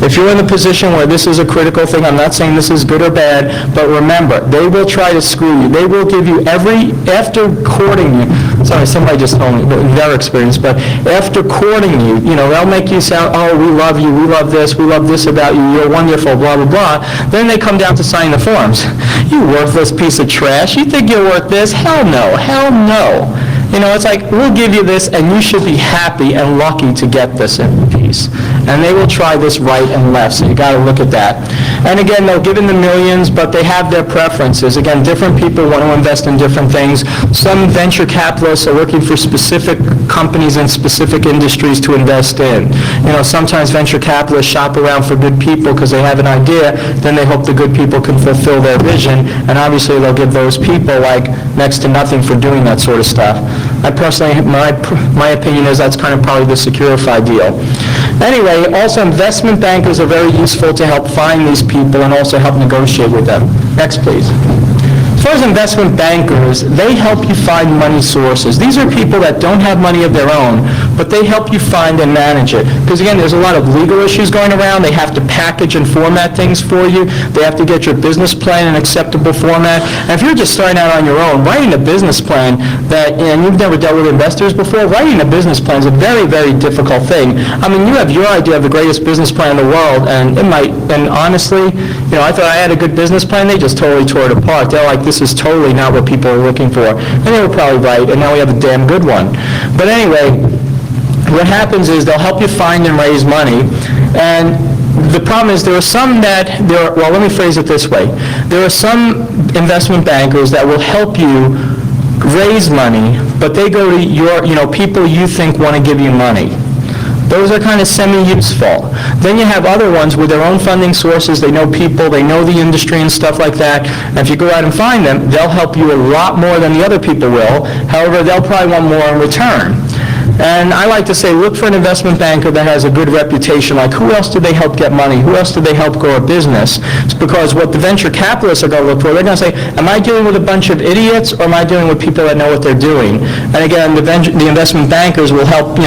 If you're in the position where this is a critical thing, I'm not saying this is good or bad, but remember, they will try to screw you. They will give you after courting you, sorry, somebody just told me, in their experience, but after courting you, they'll make you sound, oh, we love you, we love this about you, you're wonderful, blah, blah, blah. Then they come down to sign the forms. You worthless piece of trash. You think you're worth this? Hell no, hell no. It's like, we'll give you this, and you should be happy and lucky to get this in peace. And they will try this right and left, so you got to look at that. And again, they'll give in the millions, but they have their preferences. Again, different people want to invest in different things. Some venture capitalists are looking for specific companies and specific industries to invest in. Sometimes venture capitalists shop around for good people because they have an idea, then they hope the good people can fulfill their vision, and obviously they'll give those people like next to nothing for doing that sort of stuff. I personally, my opinion is that's kind of probably the Securify deal. Anyway, also investment bankers are very useful to help find these people and also help negotiate with them. Next, please. As far as investment bankers, they help you find money sources. These are people that don't have money of their own, but they help you find and manage it. Because again, there's a lot of legal issues going around. They have to package and format things for you. They have to get your business plan in acceptable format. And if you're just starting out on your own, writing a business plan and you've never dealt with investors before, writing a business plan is a very, very difficult thing. I mean, you have your idea of the greatest business plan in the world, and honestly, I thought I had a good business plan. They just totally tore it apart. They're like, this is totally not what people are looking for. And they were probably right, and now we have a damn good one. But anyway, what happens is they'll help you find and raise money, and the problem is let me phrase it this way. There are some investment bankers that will help you raise money, but they go to people you think want to give you money. Those are kind of semi-useful. Then you have other ones with their own funding sources. They know people, they know the industry and stuff like that. And if you go out and find them, they'll help you a lot more than the other people will. However, they'll probably want more in return. And I like to say, look for an investment banker that has a good reputation. Like, who else do they help get money? Who else do they help grow a business? It's because what the venture capitalists are going to look for, they're going to say, am I dealing with a bunch of idiots, or am I dealing with people that know what they're doing? And again, the investment bankers will help,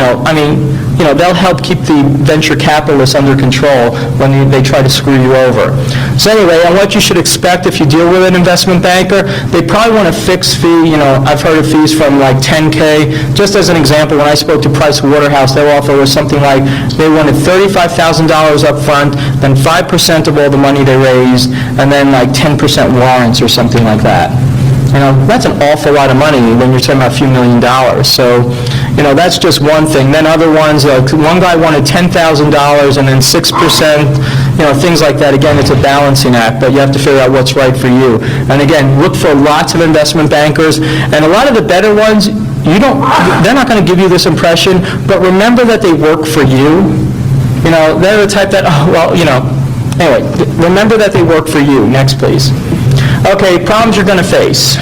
they'll help keep the venture capitalists under control when they try to screw you over. So anyway, and what you should expect if you deal with an investment banker, they probably want a fixed fee. I've heard of fees from like $10K. Just as an example, when I spoke to Price Waterhouse, their offer was something like they wanted $35,000 up front, then 5% of all the money they raised, and then like 10% warrants or something like that. That's an awful lot of money when you're talking about a few $1 million. So, that's just one thing. Then other ones, like one guy wanted $10,000 and then 6%, things like that. Again, it's a balancing act, but you have to figure out what's right for you. And again, look for lots of investment bankers. And a lot of the better ones, they're not going to give you this impression, but remember that they work for you. They're the type that, anyway, remember that they work for you. Next, please. Okay, problems you're going to face.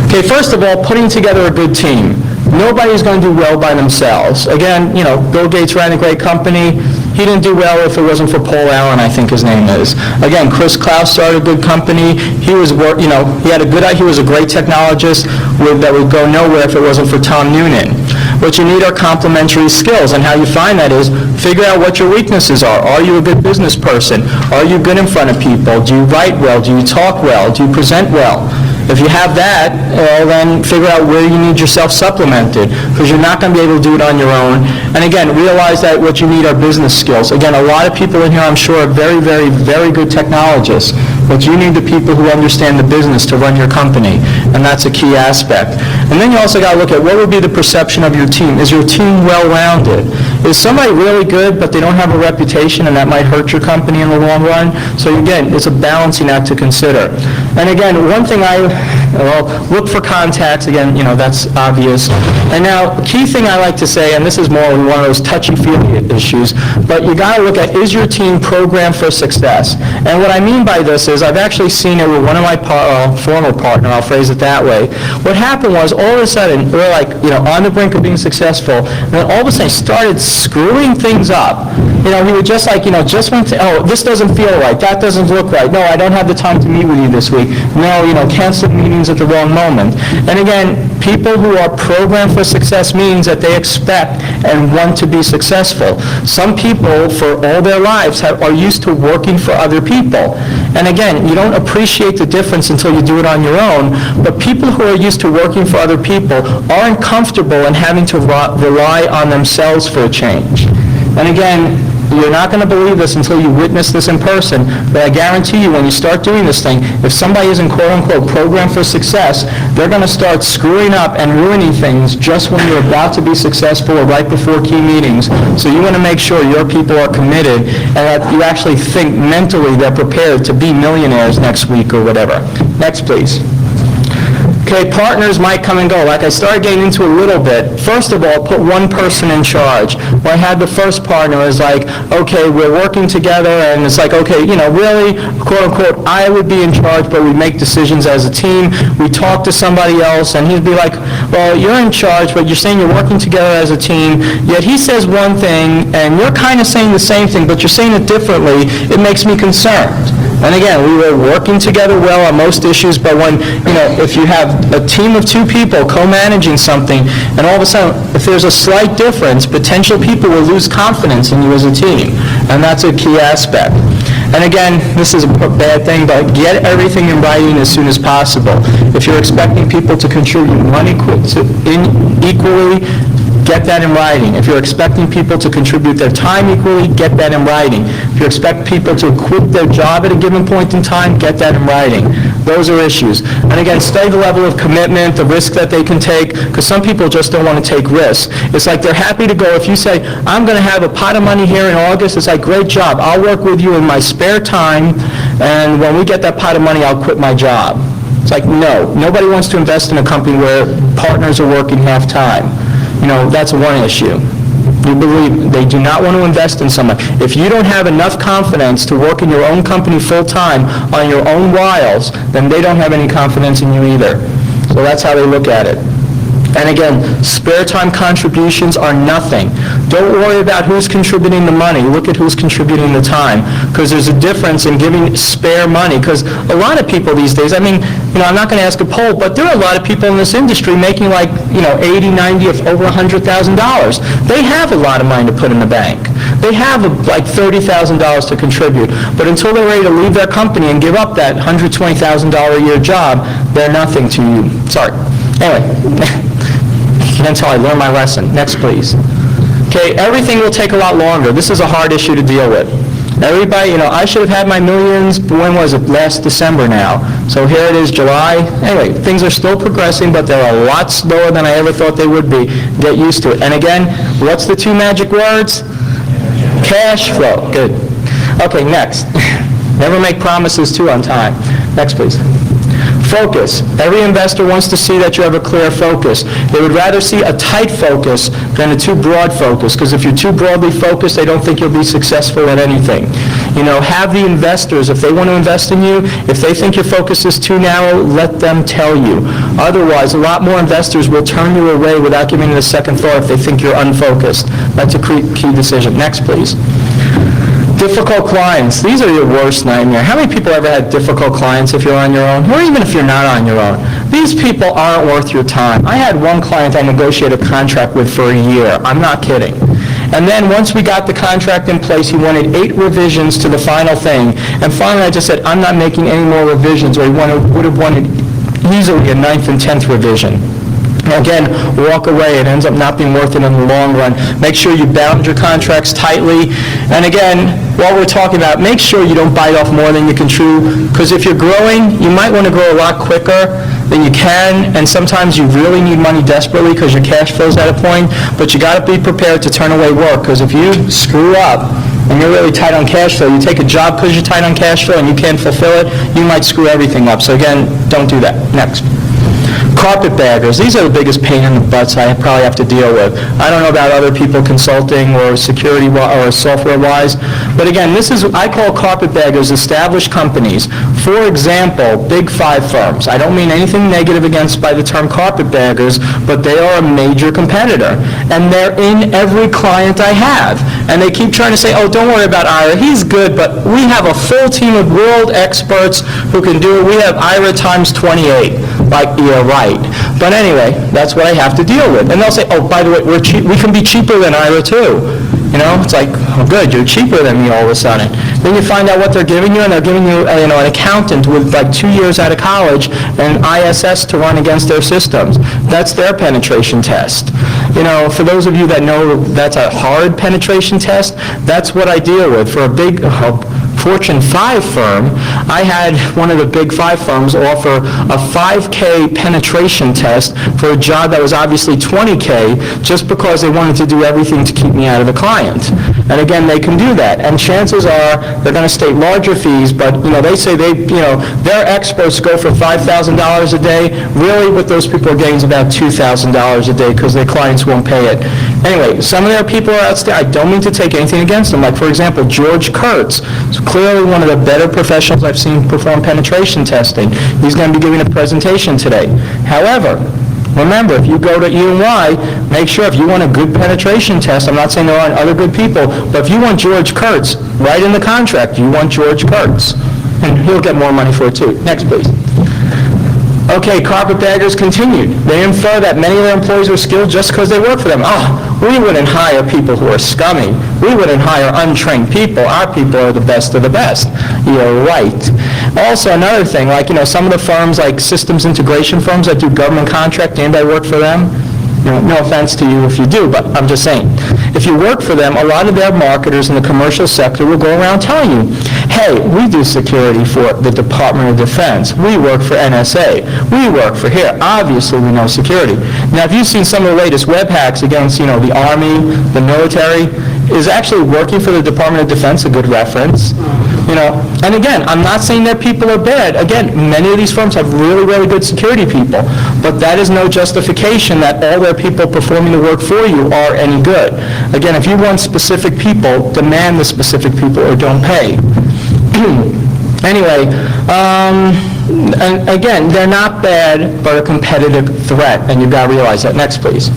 Okay, first of all, putting together a good team. Nobody's going to do well by themselves. Again, Bill Gates ran a great company. He didn't do well if it wasn't for Paul Allen, I think his name is. Again, Chris Klaus started a good company. He was, he had a good idea. He was a great technologist that would go nowhere if it wasn't for Tom Noonan. What you need are complementary skills, and how you find that is figure out what your weaknesses are. Are you a good business person? Are you good in front of people? Do you write well? Do you talk well? Do you present well? If you have that, then figure out where you need yourself supplemented, because you're not going to be able to do it on your own. And again, realize that what you need are business skills. Again, a lot of people in here, I'm sure, are very, very, very good technologists, but you need the people who understand the business to run your company, and that's a key aspect. And then you also got to look at what would be the perception of your team. Is your team well-rounded? Is somebody really good, but they don't have a reputation, and that might hurt your company in the long run? So again, it's a balancing act to consider. And again, one thing look for contacts. Again, that's obvious. And now, a key thing I like to say, and this is more one of those touchy-feely issues, but you got to look at, is your team programmed for success? And what I mean by this is, I've actually seen it with one of my former partner, I'll phrase it that way. What happened was, all of a sudden, we're like, on the brink of being successful, and then all of a sudden, he started screwing things up. He would just just went to, this doesn't feel right, that doesn't look right, no, I don't have the time to meet with you this week, no, cancel meetings at the wrong moment. And again, people who are programmed for success means that they expect and want to be successful. Some people, for all their lives, are used to working for other people. And again, you don't appreciate the difference until you do it on your own, but people who are used to working for other people aren't comfortable in having to rely on themselves for a change. And again, you're not going to believe this until you witness this in person, but I guarantee you when you start doing this thing, if somebody isn't quote-unquote programmed for success, they're going to start screwing up and ruining things just when you're about to be successful or right before key meetings. So you want to make sure your people are committed and that you actually think mentally they're prepared to be millionaires next week or whatever. Next, please. Okay, partners might come and go. Like I started getting into a little bit. First of all, put one person in charge. When I had the first partner, it was like, okay, we're working together, and it's like, okay, really, quote unquote, I would be in charge, but we make decisions as a team. We talk to somebody else, and he'd be like, well, you're in charge, but you're saying you're working together as a team, yet he says one thing, and you're kind of saying the same thing, but you're saying it differently. It makes me concerned. And again, we were working together well on most issues, but when, if you have a team of two people co-managing something, and all of a sudden, if there's a slight difference, potential people will lose confidence in you as a team. And that's a key aspect. And again, this is a bad thing, but get everything in writing as soon as possible. If you're expecting people to contribute money equally, get that in writing. If you're expecting people to contribute their time equally, get that in writing. If you expect people to quit their job at a given point in time, get that in writing. Those are issues. And again, study the level of commitment, the risk that they can take, because some people just don't want to take risks. It's like they're happy to go. If you say, I'm going to have a pot of money here in August, it's like, great job. I'll work with you in my spare time, and when we get that pot of money, I'll quit my job. It's like, no. Nobody wants to invest in a company where partners are working half-time. That's one issue. You believe they do not want to invest in someone. If you don't have enough confidence to work in your own company full-time on your own wiles, then they don't have any confidence in you either. So that's how they look at it. And again, spare time contributions are nothing. Don't worry about who's contributing the money. Look at who's contributing the time. Because there's a difference in giving spare money. Because a lot of people these days, I mean, I'm not going to ask a poll, but there are a lot of people in this industry making like, 80, 90, of over $100,000. They have a lot of money to put in the bank. They have like $30,000 to contribute. But until they're ready to leave their company and give up that $120,000 a year job, they're nothing to you. Sorry. Anyway. You can tell I learned my lesson. Next, please. Okay, everything will take a lot longer. This is a hard issue to deal with. Everybody, I should have had my millions, when was it? Last December now. So here it is, July. Anyway, things are still progressing, but they're a lot slower than I ever thought they would be. Get used to it. And again, what's the two magic words? Cash flow. Good. Okay, next. Never make promises too on time. Next, please. Focus. Every investor wants to see that you have a clear focus. They would rather see a tight focus than a too broad focus, because if you're too broadly focused, they don't think you'll be successful at anything. Have the investors, if they want to invest in you, if they think your focus is too narrow, let them tell you. Otherwise, a lot more investors will turn you away without giving it a second thought if they think you're unfocused. That's a key decision. Next, please. Difficult clients. These are your worst nightmare. How many people ever had difficult clients if you're on your own? Or even if you're not on your own? These people aren't worth your time. I had one client I negotiated a contract with for a year. I'm not kidding. And then once we got the contract in place, he wanted 8 revisions to the final thing. And finally I just said, I'm not making any more revisions, or he would have wanted easily a 9th and 10th revision. Again, walk away. It ends up not being worth it in the long run. Make sure you bound your contracts tightly. And again, while we're talking about, make sure you don't bite off more than you can chew, because if you're growing, you might want to grow a lot quicker than you can, and sometimes you really need money desperately because your cash flow's at a point, but you got to be prepared to turn away work, because if you screw up and you're really tight on cash flow, you take a job because you're tight on cash flow and you can't fulfill it, you might screw everything up. So again, don't do that. Next. Carpetbaggers. These are the biggest pain in the butts I probably have to deal with. I don't know about other people consulting or security or software-wise, but again, I call carpetbaggers established companies. For example, Big 5 firms. I don't mean anything negative against by the term carpetbaggers, but they are a major competitor, and they're in every client I have. And they keep trying to say, oh, don't worry about Ira, he's good, but we have a full team of world experts who can do it. We have Ira times 28. Like, you're right. But anyway, that's what I have to deal with. And they'll say, oh, by the way, we can be cheaper than Ira too. It's like, oh, good, you're cheaper than me all of a sudden. Then you find out what they're giving you, and they're giving you, an accountant with like 2 years out of college and ISS to run against their systems. That's their penetration test. For those of you that know that's a hard penetration test, that's what I deal with. For a big Fortune 5 firm, I had one of the Big 5 firms offer a 5K penetration test for a job that was obviously 20K, just because they wanted to do everything to keep me out of the client. And again, they can do that. And chances are they're going to state larger fees, but they say their experts go for $5,000 a day. Really, what those people are getting is about $2,000 a day because their clients won't pay it. Anyway, some of their people are outstanding. I don't mean to take anything against them. Like, for example, George Kurtz. It's clearly one of the better professionals I've seen perform penetration testing. He's going to be giving a presentation today. However, remember, if you go to E&Y, make sure if you want a good penetration test, I'm not saying there aren't other good people, but if you want George Kurtz, write in the contract, you want George Kurtz. And he'll get more money for it too. Next, please. Okay, carpetbaggers continued. They infer that many of their employees are skilled just because they work for them. We wouldn't hire people who are scummy. We wouldn't hire untrained people. Our people are the best of the best. You're right. Also, another thing, like, some of the firms, like systems integration firms that do government contract, and I work for them, no offense to you if you do, but I'm just saying. If you work for them, a lot of their marketers in the commercial sector will go around telling you, hey, we do security for the Department of Defense. We work for NSA. We work for here. Obviously, we know security. Now, if you've seen some of the latest web hacks against, the Army, the military, is actually working for the Department of Defense a good reference? And again, I'm not saying that people are bad. Again, many of these firms have really, really good security people, but that is no justification that all their people performing the work for you are any good. Again, if you want specific people, demand the specific people or don't pay. Anyway, and again, they're not bad, but a competitive threat, and you've got to realize that. Next, please.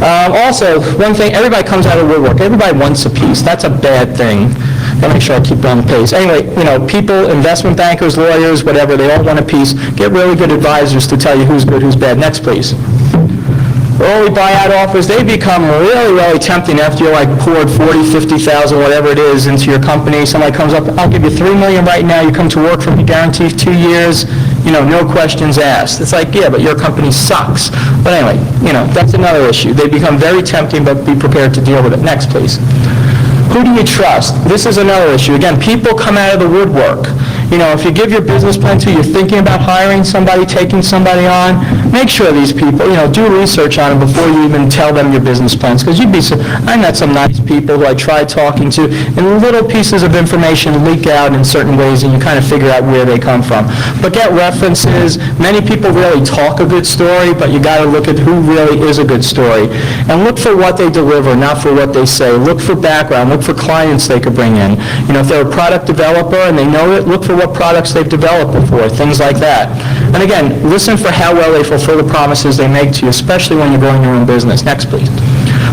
Also, one thing, everybody comes out of woodwork. Everybody wants a piece. That's a bad thing. I'll make sure I keep on the pace. Anyway, people, investment bankers, lawyers, whatever, they all want a piece. Get really good advisors to tell you who's good, who's bad. Next, please. Early buyout offers, they become really, really tempting after you poured 40, 50,000, whatever it is, into your company. Somebody comes up, I'll give you $3 million right now. You come to work for me, guaranteed 2 years, no questions asked. It's like, yeah, but your company sucks. But anyway, that's another issue. They become very tempting, but be prepared to deal with it. Next, please. Who do you trust? This is another issue. Again, people come out of the woodwork. If you give your business plan to, you're thinking about hiring somebody, taking somebody on, make sure these people, do research on them before you even tell them your business plans. Because I met some nice people who I tried talking to, and little pieces of information leak out in certain ways, and you kind of figure out where they come from. But get references. Many people really talk a good story, but you got to look at who really is a good story. And look for what they deliver, not for what they say. Look for background. Look for clients they could bring in. If they're a product developer and they know it, look for what products they've developed before, things like that. And again, listen for how well they fulfill the promises they make to you, especially when you're growing your own business. Next, please.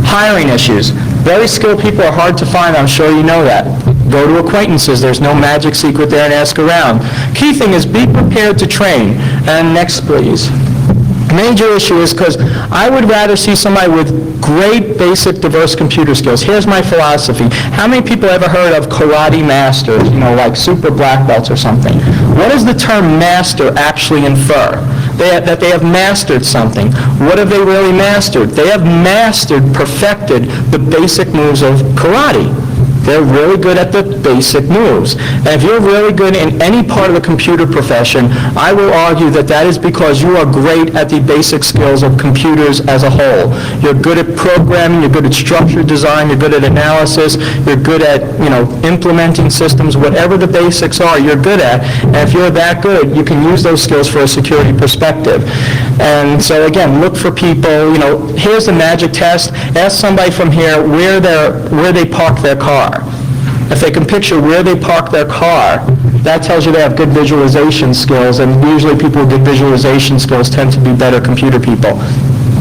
Hiring issues. Very skilled people are hard to find. I'm sure you know that. Go to acquaintances. There's no magic secret there, and ask around. Key thing is be prepared to train. And next, please. Major issue is because I would rather see somebody with great, basic, diverse computer skills. Here's my philosophy. How many people ever heard of karate masters, like super black belts or something? What does the term master actually infer? That they have mastered something. What have they really mastered? They have mastered, perfected the basic moves of karate. They're really good at the basic moves. And if you're really good in any part of the computer profession, I will argue that that is because you are great at the basic skills of computers as a whole. You're good at programming, you're good at structured design, you're good at analysis, you're good at, implementing systems, whatever the basics are, you're good at. And if you're that good, you can use those skills for a security perspective. And so again, look for people, here's the magic test. Ask somebody from here where they park their car. If they can picture where they park their car, that tells you they have good visualization skills, and usually people with good visualization skills tend to be better computer people.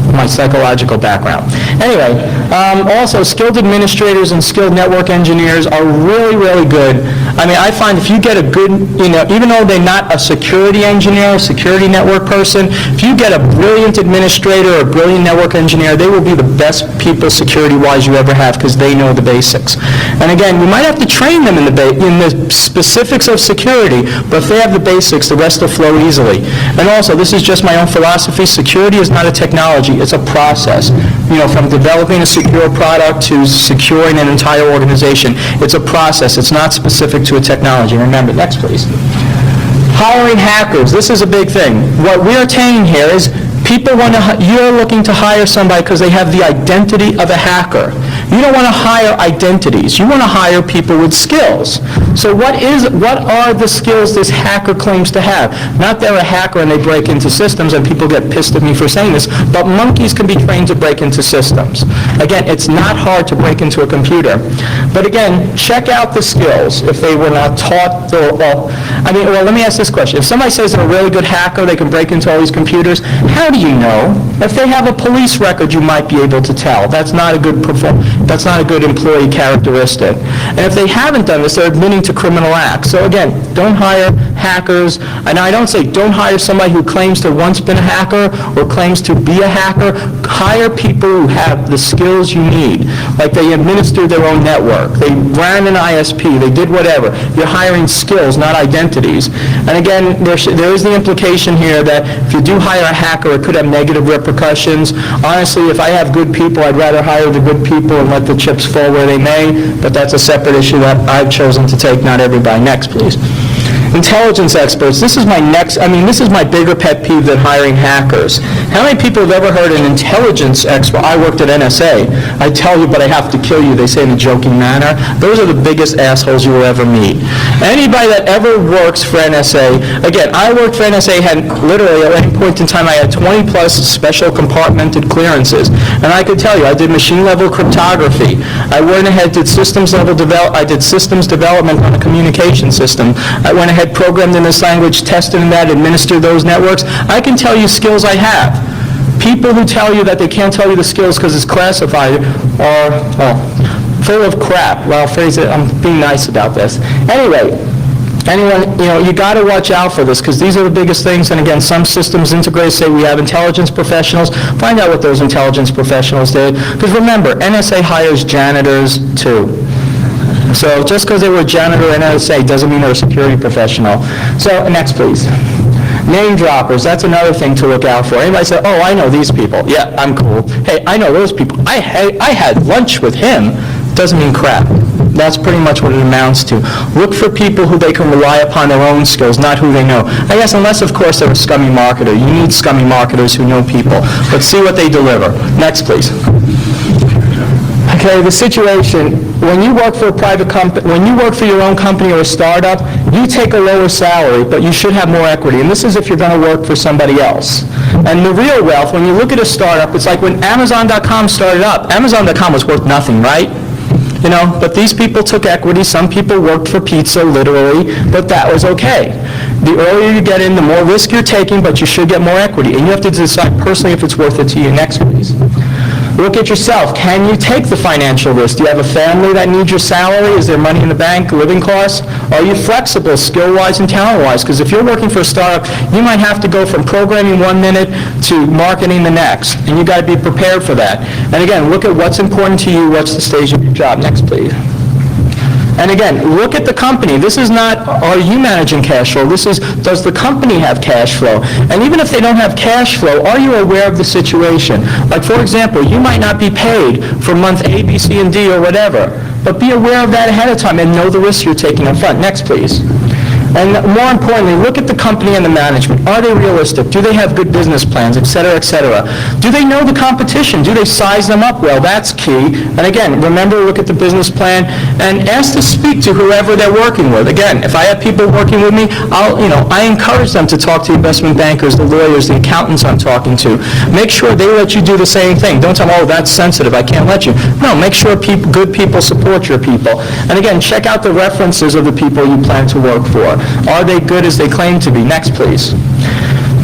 My psychological background. Anyway, also skilled administrators and skilled network engineers are really, really good. I find if you get a good, even though they're not a security engineer, a security network person, if you get a brilliant administrator or a brilliant network engineer, they will be the best people security-wise you ever have because they know the basics. And again, you might have to train them in the specifics of security, but if they have the basics, the rest will flow easily. And also, this is just my own philosophy, security is not a technology, it's a process. From developing a secure product to securing an entire organization. It's a process. It's not specific to a technology. Remember, next please. Hiring hackers. This is a big thing. What we're attaining here is you're looking to hire somebody because they have the identity of a hacker. You don't want to hire identities. You want to hire people with skills. So what are the skills this hacker claims to have? Not they're a hacker and they break into systems, and people get pissed at me for saying this, but monkeys can be trained to break into systems. Again, it's not hard to break into a computer. But again, check out the skills if they were not taught. Let me ask this question. If somebody says they're a really good hacker, they can break into all these computers, how do you know? If they have a police record, you might be able to tell. That's not a good employee characteristic. And if they haven't done this, they're admitting to criminal acts. So again, don't hire hackers. And I don't say don't hire somebody who claims to have once been a hacker or claims to be a hacker. Hire people who have the skills you need. Like they administered their own network. They ran an ISP. They did whatever. You're hiring skills, not identities. And again, there is the implication here that if you do hire a hacker, it could have negative repercussions. Honestly, if I have good people, I'd rather hire the good people and let the chips fall where they may, but that's a separate issue that I've chosen to take, not everybody. Next, please. Intelligence experts. This is my bigger pet peeve than hiring hackers. How many people have ever heard an intelligence expert? I worked at NSA. I tell you, but I have to kill you, they say in a joking manner. Those are the biggest assholes you will ever meet. Anybody that ever works for NSA, again, I worked for NSA, had literally at any point in time, I had 20 plus special compartmented clearances. And I could tell you, I did machine level cryptography. I went ahead, did systems level I did systems development on a communication system. I went ahead, ahead, programmed in this language, tested in that, administer those networks. I can tell you skills I have. People who tell you that they can't tell you the skills because it's classified are, full of crap. Well, I'll phrase it, I'm being nice about this. Anyway, anyone, you got to watch out for this because these are the biggest things. And again, some systems integrators say we have intelligence professionals. Find out what those intelligence professionals did. Because remember, NSA hires janitors too. So just because they were a janitor in NSA doesn't mean they're a security professional. So next, please. Name droppers, that's another thing to look out for. Anybody say, oh, I know these people. Yeah, I'm cool. Hey, I know those people. I had lunch with him. Doesn't mean crap. That's pretty much what it amounts to. Look for people who they can rely upon their own skills, not who they know. I guess unless, of course, they're a scummy marketer. You need scummy marketers who know people. But see what they deliver. Next, please. Okay, the situation, when you work for a private company, when you work for your own company or a startup, you take a lower salary, but you should have more equity. And this is if you're going to work for somebody else. And the real wealth, when you look at a startup, it's like when Amazon.com started up. Amazon.com was worth nothing, right? But these people took equity. Some people worked for pizza, literally, but that was okay. The earlier you get in, the more risk you're taking, but you should get more equity. And you have to decide personally if it's worth it to you. Next, please. Look at yourself. Can you take the financial risk? Do you have a family that needs your salary? Is there money in the bank, living costs? Are you flexible, skill-wise and talent-wise? Because if you're working for a startup, you might have to go from programming 1 minute to marketing the next. And you've got to be prepared for that. And again, look at what's important to you, what's the stage of your job. Next, please. And again, look at the company. This is not, are you managing cash flow? This is, does the company have cash flow? And even if they don't have cash flow, are you aware of the situation? Like, for example, you might not be paid for month A, B, C, and D, or whatever. But be aware of that ahead of time and know the risks you're taking up front. Next, please. And more importantly, look at the company and the management. Are they realistic? Do they have good business plans, et cetera, et cetera? Do they know the competition? Do they size them up well? That's key. And again, remember, look at the business plan and ask to speak to whoever they're working with. Again, if I have people working with me, I encourage them to talk to investment bankers, the lawyers, the accountants I'm talking to. Make sure they let you do the same thing. Don't tell them, oh, that's sensitive, I can't let you. No, make sure good people support your people. And again, check out the references of the people you plan to work for. Are they good as they claim to be? Next, please.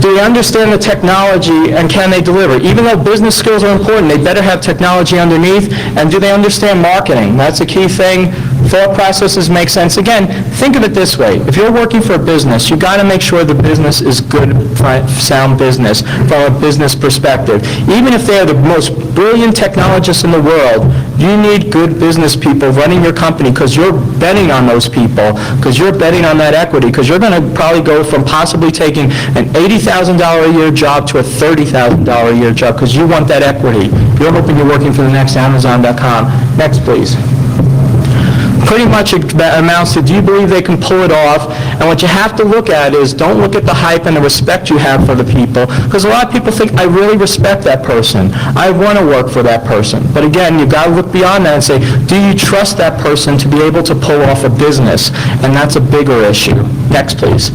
Do they understand the technology and can they deliver? Even though business skills are important, they better have technology underneath. And do they understand marketing? That's a key thing. Thought processes make sense. Again, think of it this way. If you're working for a business, you've got to make sure the business is good, sound business from a business perspective. Even if they're the most brilliant technologists in the world, you need good business people running your company because you're betting on those people, because you're betting on that equity, because you're going to probably go from possibly taking an $80,000 a year job to a $30,000 a year job because you want that equity. You're hoping you're working for the next Amazon.com. Next, please. Pretty much it amounts to, do you believe they can pull it off? And what you have to look at is, don't look at the hype and the respect you have for the people, because a lot of people think, I really respect that person. I want to work for that person. But again, you've got to look beyond that and say, do you trust that person to be able to pull off a business? And that's a bigger issue. Next, please.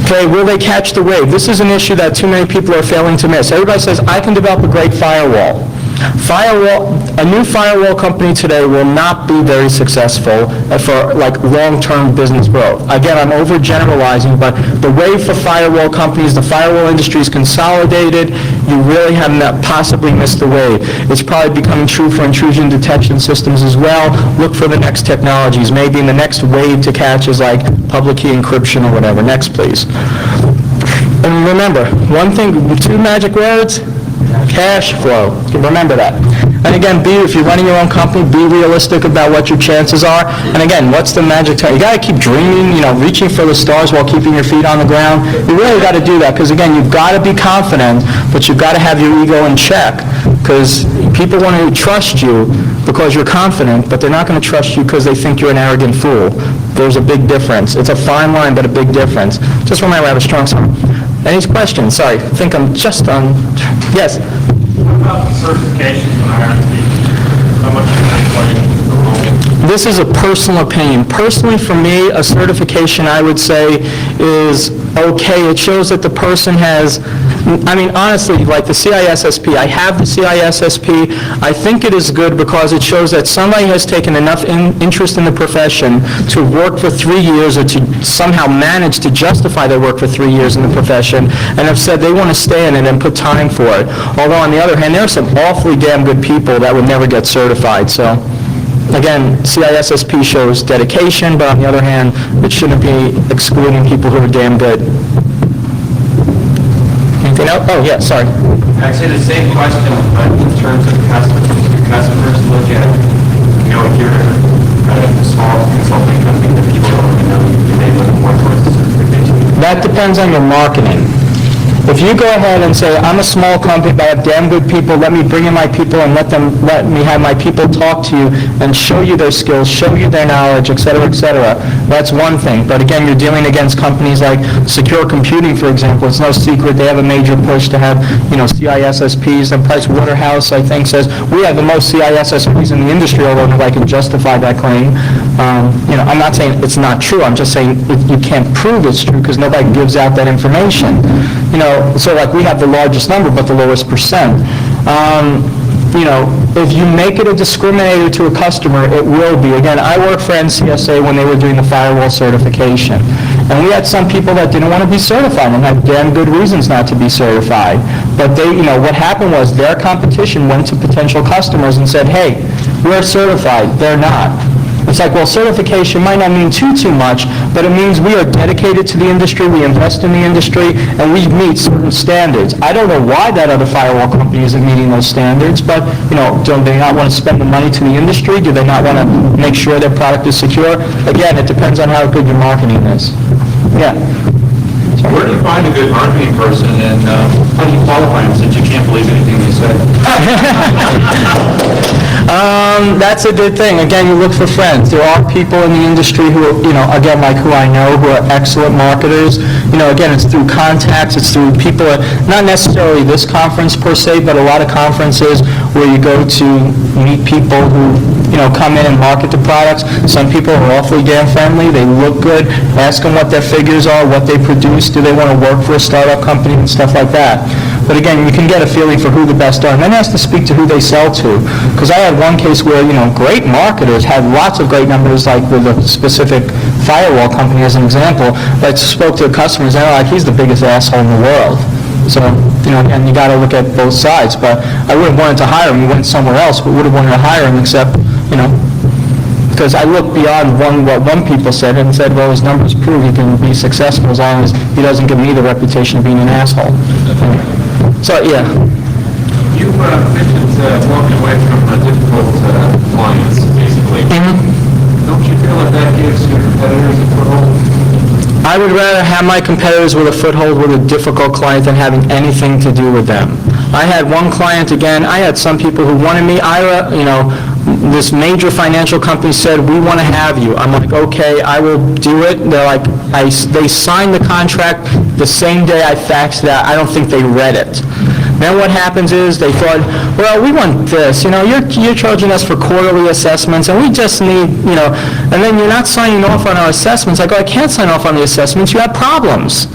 Okay, will they catch the wave? This is an issue that too many people are failing to miss. Everybody says, I can develop a great firewall. A new firewall company today will not be very successful for long-term business growth. Again, I'm overgeneralizing, but the wave for firewall companies, the firewall industry is consolidated. You really have not possibly missed the wave. It's probably becoming true for intrusion detection systems as well. Look for the next technologies. Maybe in the next wave to catch is like public key encryption or whatever. Next, please. And remember, one thing, 2 magic words. Cash flow. Remember that. And again, if you're running your own company, be realistic about what your chances are. And again, what's the magic time? You got to keep dreaming, reaching for the stars while keeping your feet on the ground. You really got to do that because, again, you've got to be confident, but you've got to have your ego in check because people want to trust you because you're confident, but they're not going to trust you because they think you're an arrogant fool. There's a big difference. It's a fine line, but a big difference. Just remember, I have a strong stomach. Any questions? Sorry, I think I'm just on. Yes? What about the certification hierarchy? How much do they play the role? This is a personal opinion. Personally, for me, a certification, I would say, is okay. It shows that the person has I mean, honestly, like the CISSP, I have the CISSP. I think it is good because it shows that somebody has taken enough interest in the profession to work for 3 years or to somehow manage to justify their work for 3 years in the profession and have said they want to stay in it and put time for it. Although, on the other hand, there are some awfully damn good people that would never get certified, so... Again, CISSP shows dedication, but on the other hand, it shouldn't be excluding people who are damn good. Anything else? Oh, yeah, sorry. I'd say the same question, but in terms of customers. Your customers look at, if you're a small consulting company that people don't really know, you may look more towards the certification. That depends on your marketing. If you go ahead and say, I'm a small company, but I have damn good people, let me bring in my people and let me have my people talk to you and show you their skills, show you their knowledge, et cetera, that's one thing. But again, you're dealing against companies like Secure Computing, for example. It's no secret they have a major push to have, CISSPs. And Price Waterhouse, I think, says, we have the most CISSPs in the industry, although nobody can justify that claim. I'm not saying it's not true. I'm just saying you can't prove it's true because nobody gives out that information. So like we have the largest number, but the lowest percent. If you make it a discriminator to a customer, it will be. Again, I worked for NCSA when they were doing the firewall certification. And we had some people that didn't want to be certified and had damn good reasons not to be certified. But they, what happened was their competition went to potential customers and said, hey, we're certified. They're not. It's like, well, certification might not mean too much, but it means we are dedicated to the industry, we invest in the industry, and we meet certain standards. I don't know why that other firewall company isn't meeting those standards, but, don't they not want to spend the money to the industry? Do they not want to make sure their product is secure? Again, it depends on how good your marketing is. Yeah. Where do you find a good marketing person, and how do you qualify them since you can't believe anything they say? That's a good thing. Again, you look for friends. There are people in the industry who, again, like who I know, who are excellent marketers. Again, it's through contacts, it's through people, not necessarily this conference per se, but a lot of conferences where you go to meet people who, come in and market the products. Some people are awfully damn friendly. They look good. Ask them what their figures are, what they produce. Do they want to work for a startup company and stuff like that? But again, you can get a feeling for who the best are. And then has to speak to who they sell to. Because I had one case where, great marketers had lots of great numbers, like with a specific firewall company as an example, but spoke to the customers and they're like, he's the biggest asshole in the world. So, and you got to look at both sides. But I would have wanted to hire him. He went somewhere else, but would have wanted to hire him except, because I looked beyond what one people said and said, well, his numbers prove he can be successful as long as he doesn't give me the reputation of being an asshole. So, yeah. You mentioned walking away from difficult clients, basically. Don't you feel like that gives your competitors a foothold? I would rather have my competitors with a foothold with a difficult client than having anything to do with them. I had one client, again, I had some people who wanted me, this major financial company said, we want to have you. I'm like, okay, I will do it. They're like, they signed the contract the same day I faxed it out. I don't think they read it. Then what happens is they thought, well, we want this, you're charging us for quarterly assessments, and we just need, and then you're not signing off on our assessments. I go, I can't sign off on the assessments, you have problems.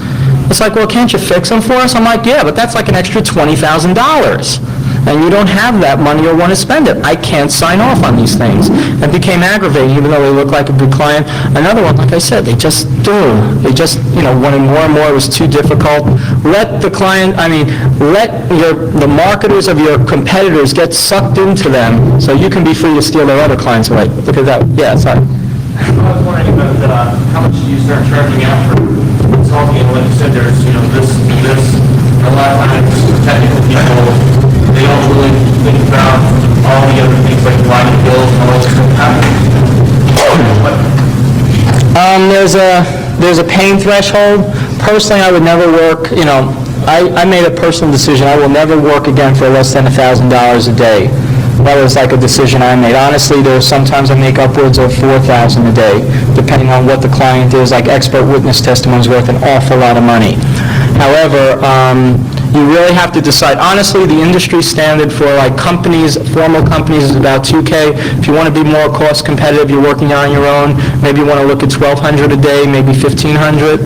It's like, well, can't you fix them for us? I'm like, yeah, but that's like an extra $20,000. And you don't have that money or want to spend it. I can't sign off on these things. It became aggravating, even though they look like a good client. Another one, like I said, they just wanted more and more. It was too difficult. Let the client, let the marketers of your competitors get sucked into them so you can be free to steal their other clients away. Look at that. Yeah, sorry. I was wondering about how much do you start charging out for consulting? And like you said, there's, this, a lot of times technical people, they don't really think about all the other things like writing bills and all this stuff. There's a pain threshold. Personally, I would never work, I made a personal decision. I will never work again for less than $1,000 a day. That was like a decision I made. Honestly, sometimes I make upwards of $4,000 a day, depending on what the client is. Like expert witness testimony is worth an awful lot of money. However, you really have to decide. Honestly, the industry standard for like companies, formal companies, is about $2,000. If you want to be more cost competitive, you're working on your own. Maybe you want to look at $1,200 a day, maybe $1,500.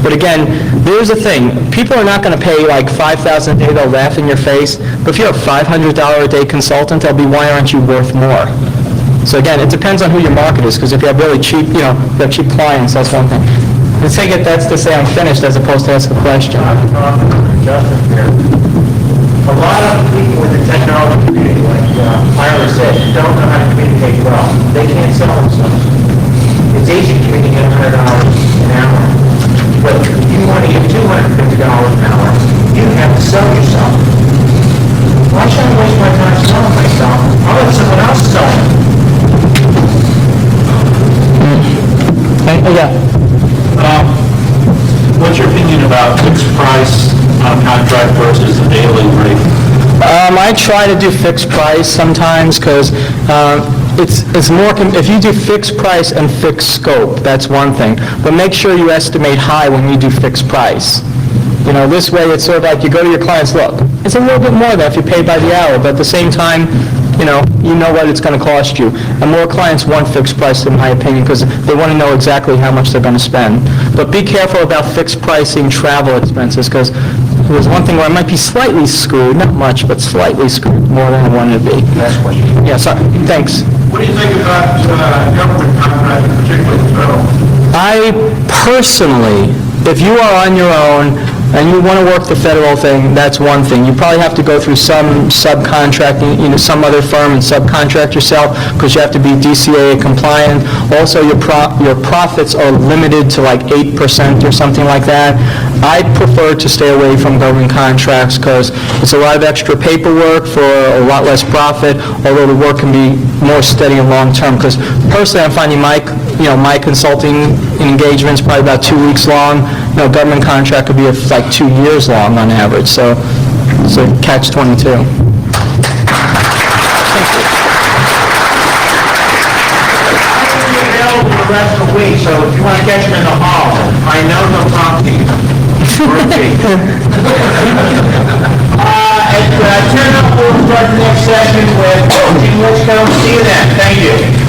But again, there's the thing, people are not going to pay like $5,000 a day, they'll laugh in your face, but if you're a $500 a day consultant, they'll be, why aren't you worth more? So again, it depends on who your market is, because if you have really cheap, you have cheap clients, that's one thing. Let's take it, that's to say I'm finished as opposed to ask a question. Justice here. A lot of people in the technology community, like Tyler said, don't know how to communicate well. They can't sell themselves. It's easy to communicate $100 an hour. But if you want to get $250 an hour, you have to sell yourself. Why should I waste my time selling myself? I'll let someone else sell it. What's your opinion about fixed price contract versus a daily rate? I try to do fixed price sometimes because it's more, if you do fixed price and fixed scope, that's one thing. But make sure you estimate high when you do fixed price. This way it's sort of like you go to your clients, look, it's a little bit more than if you pay by the hour, but at the same time, you know what it's going to cost you. And more clients want fixed price, in my opinion, because they want to know exactly how much they're going to spend. But be careful about fixed pricing travel expenses, because there's one thing where I might be slightly screwed, not much, but slightly screwed, more than I wanted to be. That's what you... Yeah, sorry, thanks. What do you think about government contracting, particularly federal? I personally, if you are on your own and you want to work the federal thing, that's one thing. You probably have to go through some subcontracting, some other firm and subcontract yourself because you have to be DCAA compliant. Also, your profits are limited to like 8% or something like that. I prefer to stay away from government contracts because it's a lot of extra paperwork for a lot less profit, although the work can be more steady and long-term. Because personally, I'm finding my consulting engagements probably about 2 weeks long. Government contract could be like 2 years long on average. So catch-22. available for the rest of the week, so if you want to catch him in the hall, I know he'll talk to you. At 10 up, we'll start the next session with Gene Litchcomb. See you then. Thank you.